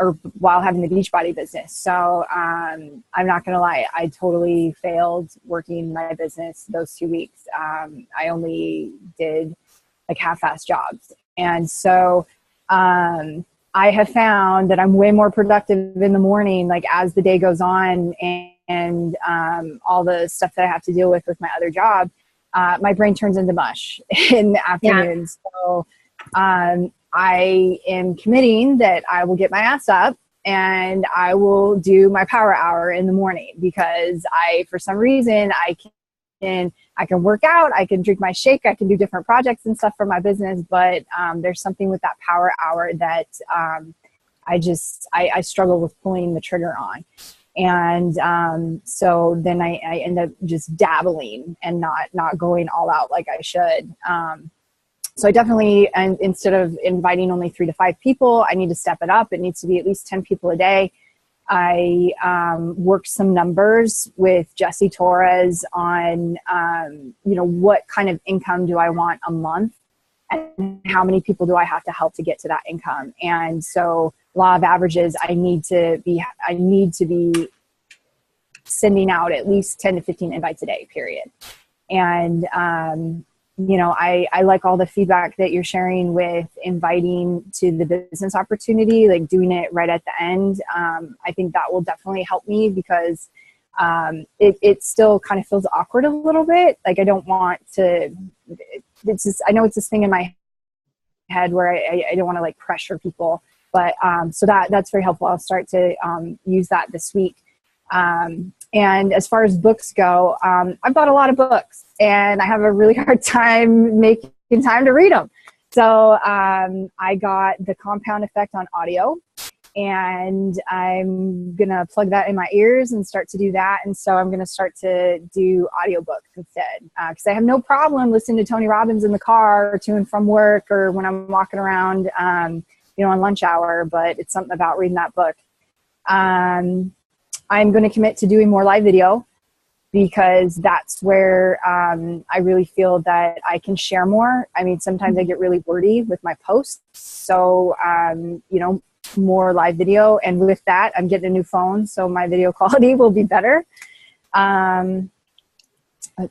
the Beachbody business. So I'm not gonna lie, I totally failed working my business those 2 weeks. I only did like half-ass jobs. And so I have found that I'm way more productive in the morning, like as the day goes on, and all the stuff that I have to deal with my other job, my brain turns into mush in the afternoons. Yeah. So I am committing that I will get my ass up and I will do my power hour in the morning, because for some reason, I can work out, I can drink my shake, I can do different projects and stuff for my business, but there's something with that power hour that I struggle with pulling the trigger on. And so then I end up just dabbling and not going all out like I should. So I definitely, and instead of inviting only 3 to 5 people, I need to step it up. It needs to be at least 10 people a day. I worked some numbers with Jesse Torres on, what kind of income do I want a month, and how many people do I have to help to get to that income? And so law of averages, I need to be sending out at least 10 to 15 invites a day, period. And, I like all the feedback that you're sharing with inviting to the business opportunity, like doing it right at the end. I think that will definitely help me, because it still kind of feels awkward a little bit. Like I don't want to, it's just, I know it's this thing in my head where I don't want to like pressure people, but so that's very helpful. I'll start to use that this week. And as far as books go, I've bought a lot of books, and I have a really hard time making time to read them. So I got The Compound Effect on audio, and I'm going to plug that in my ears and start to do that. And so I'm going to start to do audiobooks instead, because I have no problem listening to Tony Robbins in the car or to and from work, or when I'm walking around, on lunch hour, but it's something about reading that book. I'm going to commit to doing more live video, because that's where I really feel that I can share more. I mean, sometimes I get really wordy with my posts. So, more live video. And with that, I'm getting a new phone, so my video quality will be better. Let's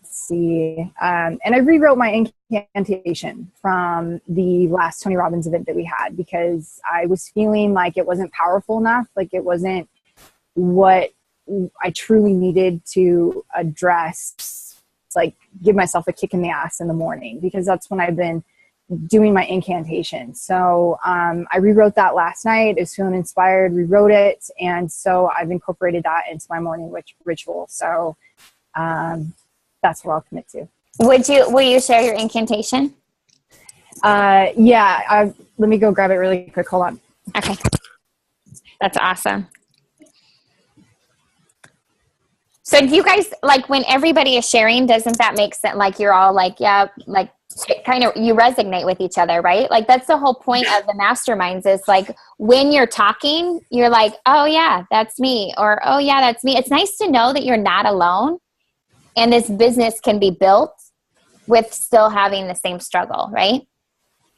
see. And I rewrote my incantation from the last Tony Robbins event that we had, because I was feeling like it wasn't powerful enough. Like it wasn't what I truly needed to address, like give myself a kick in the ass in the morning, because that's when I've been doing my incantation. So I rewrote that last night. I was feeling inspired, rewrote it, and so I've incorporated that into my morning ritual. So that's what I'll commit to. Will you share your incantation? Yeah. Let me go grab it really quick. Hold on. Okay. That's awesome. So do you guys, like when everybody is sharing, doesn't that make sense? Like you're all like, yeah, like kind of you resonate with each other, right? Like that's the whole point of the masterminds, is like when you're talking, you're like, oh yeah, that's me. Or, oh yeah, that's me. It's nice to know that you're not alone, and this business can be built with still having the same struggle, right?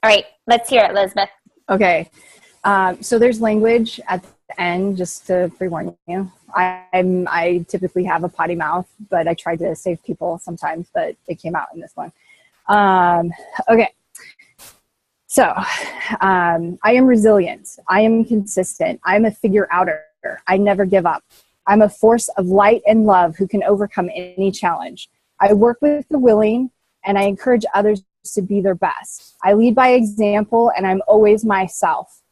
All right, let's hear it, Elizabeth. Okay. So there's language at the end, just to pre-warn you. I typically have a potty mouth, but I tried to save people sometimes, but it came out in this one. Okay. So I am resilient. I am consistent. I'm a figure outer. I never give up. I'm a force of light and love who can overcome any challenge. I work with the willing, and I encourage others to be their best. I lead by example, and I'm always myself.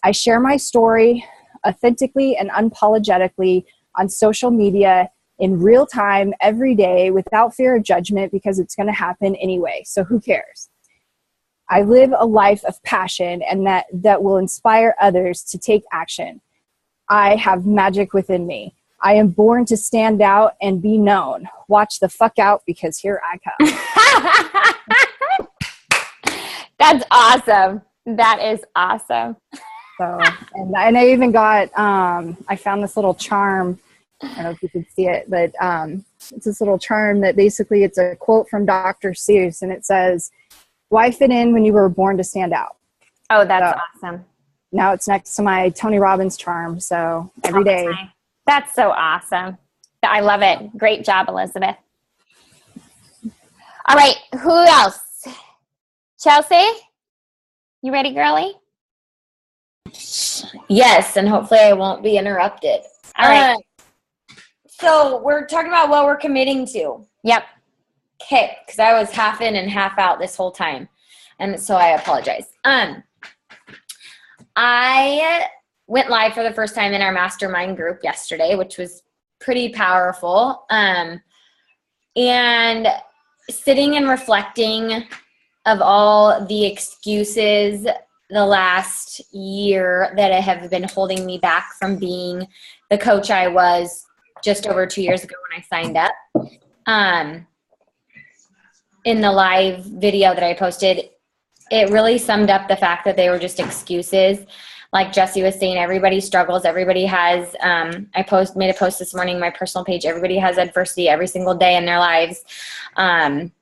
I share my story authentically and unapologetically on social media in real time every day without fear of judgment, because it's going to happen anyway. So who cares? I live a life of passion, and that will inspire others to take action. I have magic within me. I am born to stand out and be known. Watch the fuck out, because here I come. That's awesome. That is awesome. So, and I even got, I found this little charm. I don't know if you could see it, but it's this little charm that basically it's a quote from Dr. Seuss, and it says, "Why fit in when you were born to stand out?" Oh, that's awesome. Now it's next to my Tony Robbins charm. So every day. That's so awesome. I love it. Great job, Elizabeth. All right. Who else? Chelsea? You ready, girlie? Yes, and hopefully I won't be interrupted. All right. So we're talking about what we're committing to. Yep. Okay, because I was half in and half out this whole time. And so I apologize. I went live for the first time in our mastermind group yesterday, which was pretty powerful. And sitting and reflecting of all the excuses the last year that have been holding me back from being the coach I was just over 2 years ago when I signed up. In the live video that I posted, it really summed up the fact that they were just excuses. Like Jesse was saying, everybody struggles. Everybody has, I made a post this morning, my personal page, everybody has adversity every single day in their lives. And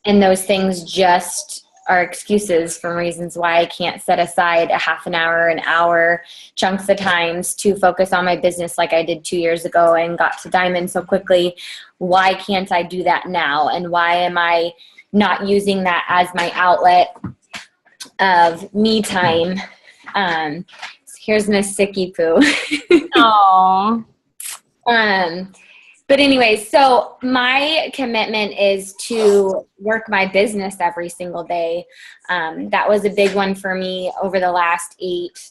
those things just are excuses for reasons why I can't set aside a half an hour, chunks of times to focus on my business like I did 2 years ago and got to Diamond so quickly. Why can't I do that now? And why am I not using that as my outlet of me time? So here's Miss Sicky Poo. Aww. But anyway, so my commitment is to work my business every single day. That was a big one for me over the last 8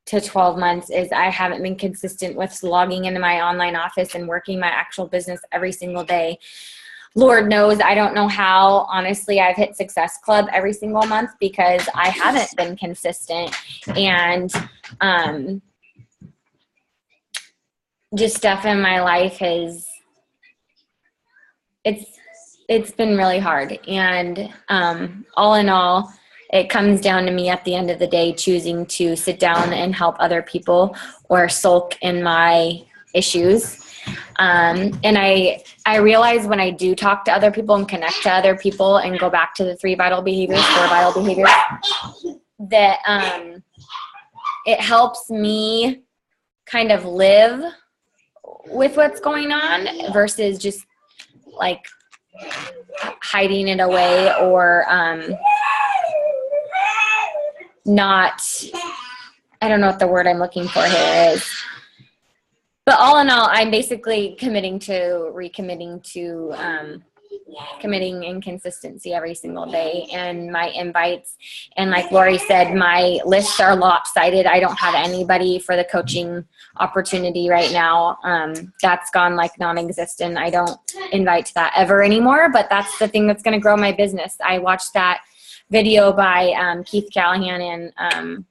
to 12 months is I haven't been consistent with logging into my online office and working my actual business every single day. Lord knows I don't know how, honestly, I've hit Success Club every single month because I haven't been consistent. And just stuff in my life it's been really hard. And all in all, it comes down to me at the end of the day choosing to sit down and help other people or sulk in my issues. And I realize when I do talk to other people and connect to other people and go back to the 4 vital behaviors, that it helps me kind of live with what's going on versus just like hiding it away or not, I don't know what the word I'm looking for here is. But all in all, I'm basically committing to committing inconsistency every single day. And my invites, and like Lori said, my lists are lopsided. I don't have anybody for the coaching opportunity right now. That's gone like non-existent. I don't invite that ever anymore, but that's the thing that's going to grow my business. I watched that video by Keith Callahan and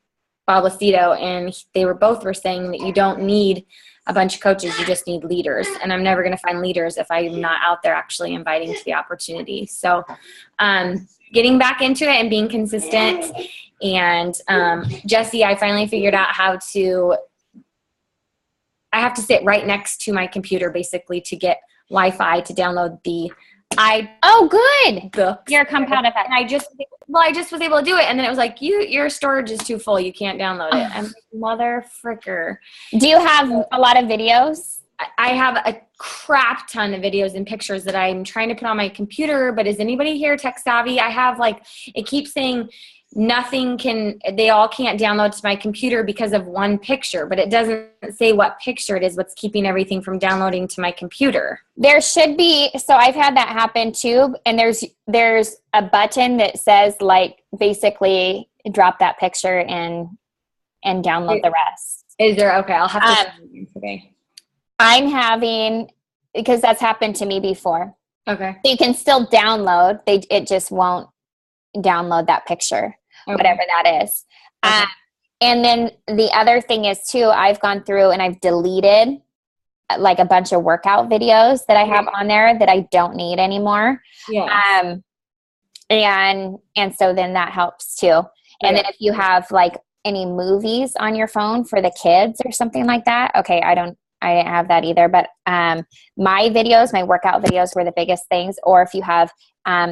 Bob Lucido, and they were saying that you don't need a bunch of coaches, you just need leaders. And I'm never going to find leaders if I'm not out there actually inviting to the opportunity. So getting back into it and being consistent. And Jesse, I finally figured out how to, I have to sit right next to my computer basically to get Wi-Fi to download the good. books. You're a compound effect. And I just was able to do it. And then it was like, your storage is too full. You can't download it. I'm like, mother fricker. Do you have a lot of videos? I have a crap ton of videos and pictures that I'm trying to put on my computer, but is anybody here tech savvy? I have it keeps saying they all can't download to my computer because of one picture, but it doesn't say what picture it is, what's keeping everything from downloading to my computer. There should be, so I've had that happen too, and there's a button that says like basically drop that picture and download the rest. Is there? Okay, I'll have to. Okay. I'm having, because that's happened to me before. Okay. So you can still download, it just won't download that picture, whatever that is. Okay. And then the other thing is too, I've gone through and I've deleted like a bunch of workout videos that I have on there that I don't need anymore. Yeah. And so then that helps too. And then if you have like any movies on your phone for the kids or something like that, okay, I didn't have that either, but my workout videos were the biggest things. Or if you have,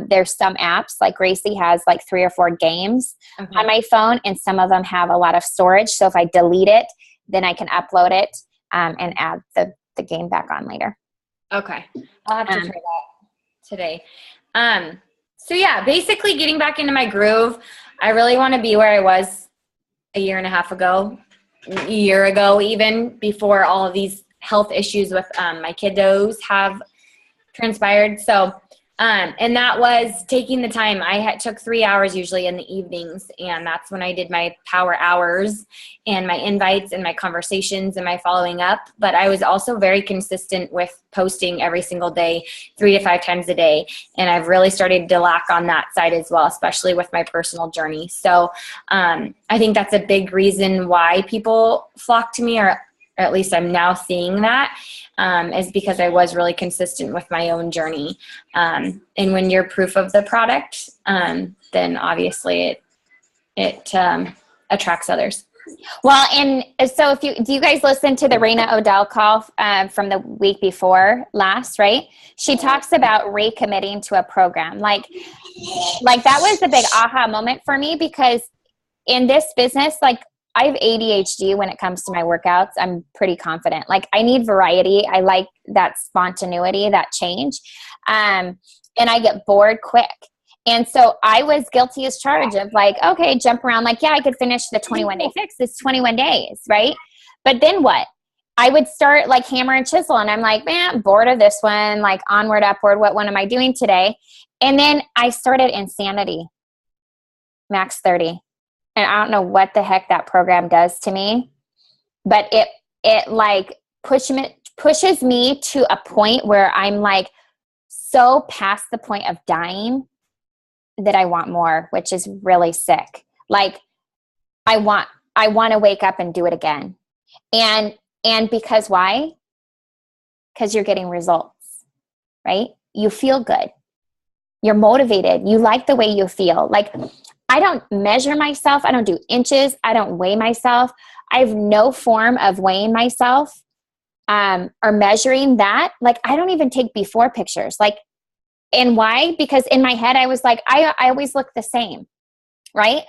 there's some apps, like Gracie has like 3 or 4 games on my phone, and some of them have a lot of storage. So if I delete it, then I can upload it and add the game back on later. Okay. I'll have to try that today. So yeah, basically getting back into my groove. I really want to be where I was a year ago, even before all of these health issues with my kiddos have transpired. So, and that was taking the time. I took 3 hours usually in the evenings, and that's when I did my power hours and my invites and my conversations and my following up. But I was also very consistent with posting every single day, 3 to 5 times a day. And I've really started to lack on that side as well, especially with my personal journey. So I think that's a big reason why people flock to me, or at least I'm now seeing that, is because I was really consistent with my own journey. And when you're proof of the product, then obviously it attracts others. Well, and so do you guys listen to the Raina Odell call from the week before last, right? She talks about recommitting to a program. Like that was a big aha moment for me, because in this business, like, I have ADHD when it comes to my workouts. I'm pretty confident. Like, I need variety. I like that spontaneity, that change. And I get bored quick. And so I was guilty as charged of like, okay, jump around. Like, yeah, I could finish the 21-day fix. It's 21 days, right? But then what? I would start like hammer and chisel, and I'm like, man, I'm bored of this one. Like, onward, upward. What one am I doing today? And then I started Insanity, Max 30. And I don't know what the heck that program does to me, but it like pushes me to a point where I'm like so past the point of dying that I want more, which is really sick. Like, I want to wake up and do it again. And because why? Because you're getting results, right? You feel good. You're motivated. You like the way you feel. Like, I don't measure myself. I don't do inches. I don't weigh myself. I have no form of weighing myself or measuring that. Like, I don't even take before pictures. Like, and why? Because in my head, I was like, I always look the same, right?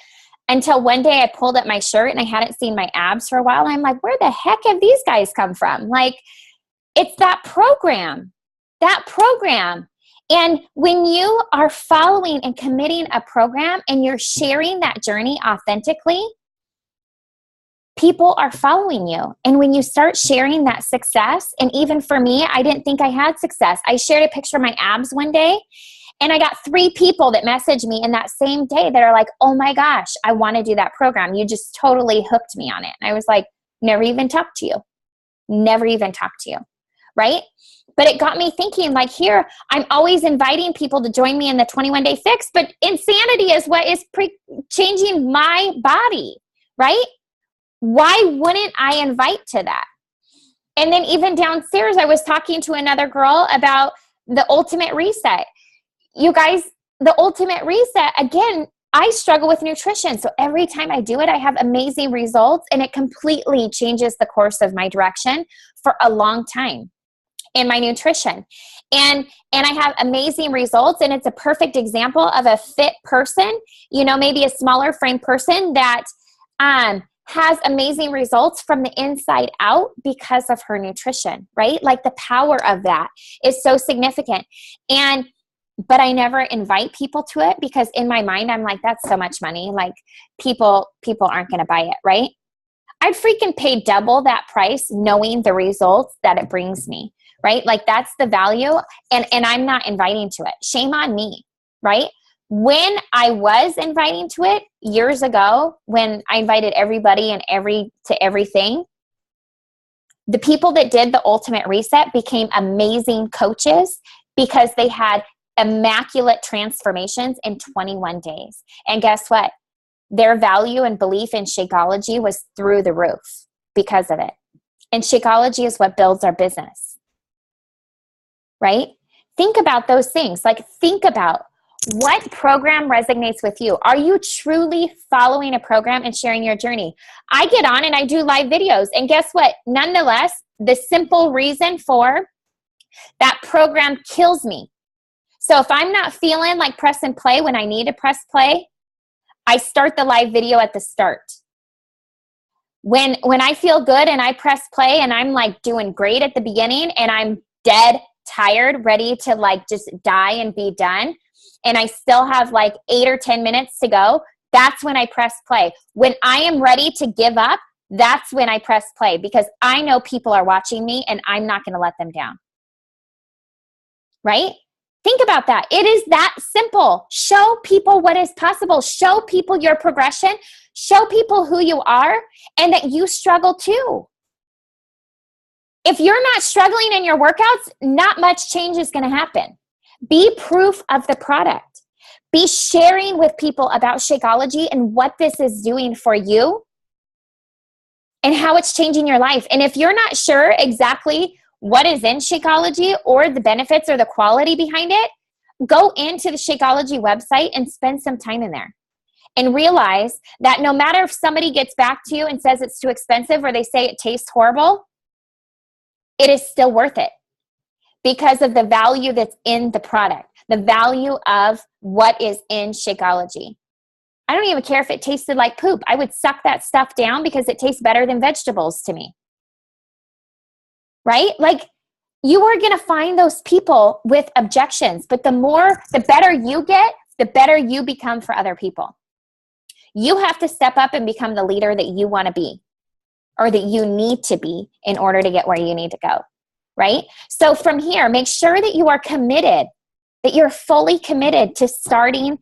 Until one day I pulled up my shirt and I hadn't seen my abs for a while. And I'm like, where the heck have these guys come from? Like, it's that program. And when you are following and committing a program and you're sharing that journey authentically, people are following you. And when you start sharing that success, and even for me, I didn't think I had success. I shared a picture of my abs one day, and I got 3 people that messaged me in that same day that are like, oh my gosh, I want to do that program. You just totally hooked me on it. And I was like, never even talked to you. Right? But it got me thinking, like, here, I'm always inviting people to join me in the 21-day fix, but Insanity is what is changing my body, right? Why wouldn't I invite to that? And then even downstairs, I was talking to another girl about the ultimate reset. You guys, the ultimate reset, again, I struggle with nutrition. So every time I do it, I have amazing results, and it completely changes the course of my direction for a long time in my nutrition. And I have amazing results, and it's a perfect example of a fit person, maybe a smaller frame person that has amazing results from the inside out because of her nutrition, right? Like, the power of that is so significant. And but I never invite people to it because in my mind, I'm like, that's so much money. Like people aren't going to buy it, right? I'd freaking pay double that price knowing the results that it brings me, right? Like that's the value. And I'm not inviting to it. Shame on me, right? When I was inviting to it years ago, when I invited everybody and to everything, the people that did the ultimate reset became amazing coaches because they had immaculate transformations in 21 days. And guess what? Their value and belief in Shakeology was through the roof because of it. And Shakeology is what builds our business, right? Think about those things. Like think about what program resonates with you. Are you truly following a program and sharing your journey? I get on and I do live videos. And guess what? Nonetheless, the simple reason for that program kills me. So if I'm not feeling like press and play when I need to press play, I start the live video at the start. When I feel good and I press play and I'm like doing great at the beginning and I'm dead tired, ready to like just die and be done, and I still have like 8 or 10 minutes to go, that's when I press play. When I am ready to give up, that's when I press play because I know people are watching me and I'm not going to let them down. Right? Think about that. It is that simple. Show people what is possible. Show people your progression. Show people who you are and that you struggle too. If you're not struggling in your workouts, not much change is going to happen. Be proof of the product. Be sharing with people about Shakeology and what this is doing for you and how it's changing your life. And if you're not sure exactly what is in Shakeology or the benefits or the quality behind it, go into the Shakeology website and spend some time in there and realize that no matter if somebody gets back to you and says it's too expensive or they say it tastes horrible, it is still worth it because of the value that's in the product, the value of what is in Shakeology. I don't even care if it tasted like poop. I would suck that stuff down because it tastes better than vegetables to me. Right? Like you are going to find those people with objections, but the better you get, the better you become for other people. You have to step up and become the leader that you want to be or that you need to be in order to get where you need to go. Right? So from here, make sure that you are committed, that you're fully committed to starting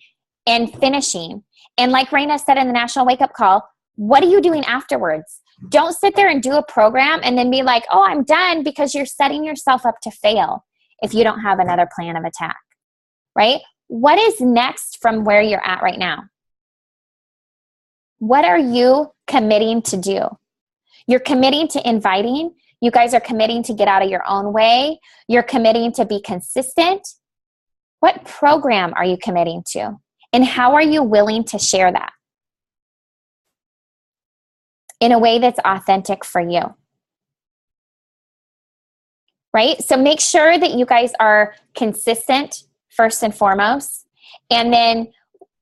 and finishing. And like Raina said in the National Wake Up Call, what are you doing afterwards? Don't sit there and do a program and then be like, oh, I'm done, because you're setting yourself up to fail if you don't have another plan of attack, right? What is next from where you're at right now? What are you committing to do? You're committing to inviting. You guys are committing to get out of your own way. You're committing to be consistent. What program are you committing to? And how are you willing to share that in a way that's authentic for you? Right? So make sure that you guys are consistent first and foremost. And then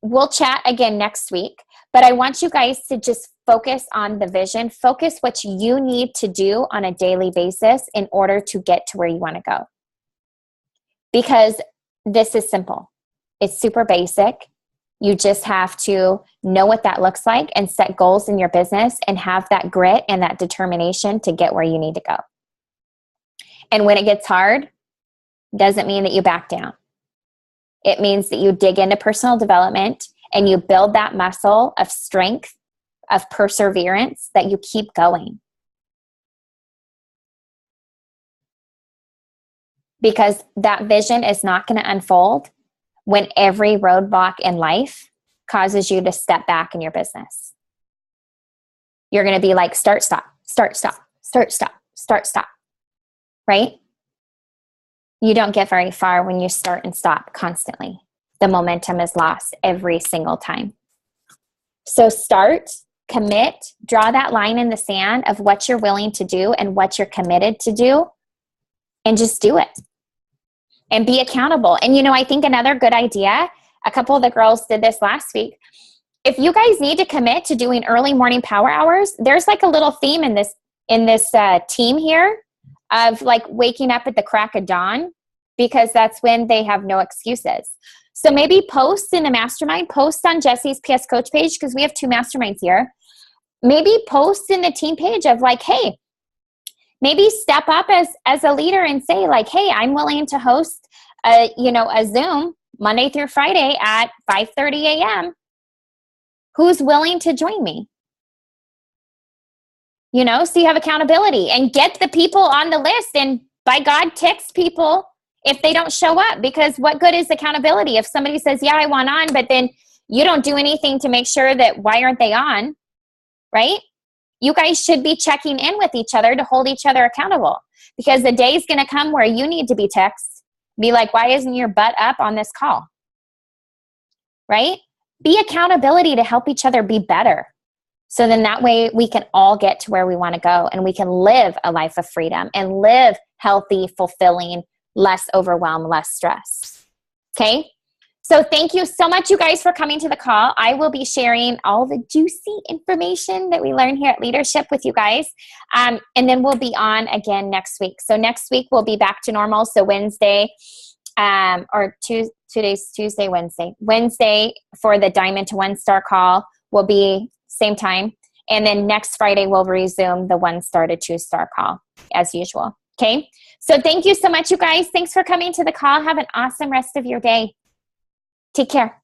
we'll chat again next week. But I want you guys to just focus on the vision. Focus what you need to do on a daily basis in order to get to where you want to go. Because this is simple. It's super basic. You just have to know what that looks like and set goals in your business and have that grit and that determination to get where you need to go. And when it gets hard, doesn't mean that you back down. It means that you dig into personal development and you build that muscle of strength, of perseverance, that you keep going. Because that vision is not going to unfold when every roadblock in life causes you to step back in your business. You're going to be like, start, stop, start, stop, start, stop, start, stop, right? You don't get very far when you start and stop constantly. The momentum is lost every single time. So start, commit, draw that line in the sand of what you're willing to do and what you're committed to do, and just do it. And be accountable. And I think another good idea, a couple of the girls did this last week. If you guys need to commit to doing early morning power hours, there's like a little theme in this team here of like waking up at the crack of dawn because that's when they have no excuses. So maybe post in the mastermind, post on Jesse's PS Coach page, because we have 2 masterminds here. Maybe post in the team page of like, hey, maybe step up as a leader and say like, hey, I'm willing to host a Zoom Monday through Friday at 5:30 a.m. Who's willing to join me? So you have accountability, and get the people on the list, and by God, text people if they don't show up, because what good is accountability if somebody says, yeah, I want on, but then you don't do anything to make sure that why aren't they on, right? You guys should be checking in with each other to hold each other accountable, because the day is going to come where you need to be texted, be like, why isn't your butt up on this call, right? Be accountability to help each other be better. So then that way we can all get to where we want to go, and we can live a life of freedom and live healthy, fulfilling, less overwhelmed, less stress. Okay? So thank you so much, you guys, for coming to the call. I will be sharing all the juicy information that we learn here at Leadership with you guys. And then we'll be on again next week. So next week we'll be back to normal. So Wednesday, or today's Tuesday, Wednesday. Wednesday for the Diamond to 1-Star call will be same time. And then next Friday, we'll resume the 1-Star to 2-Star call as usual. Okay. So thank you so much, you guys. Thanks for coming to the call. Have an awesome rest of your day. Take care.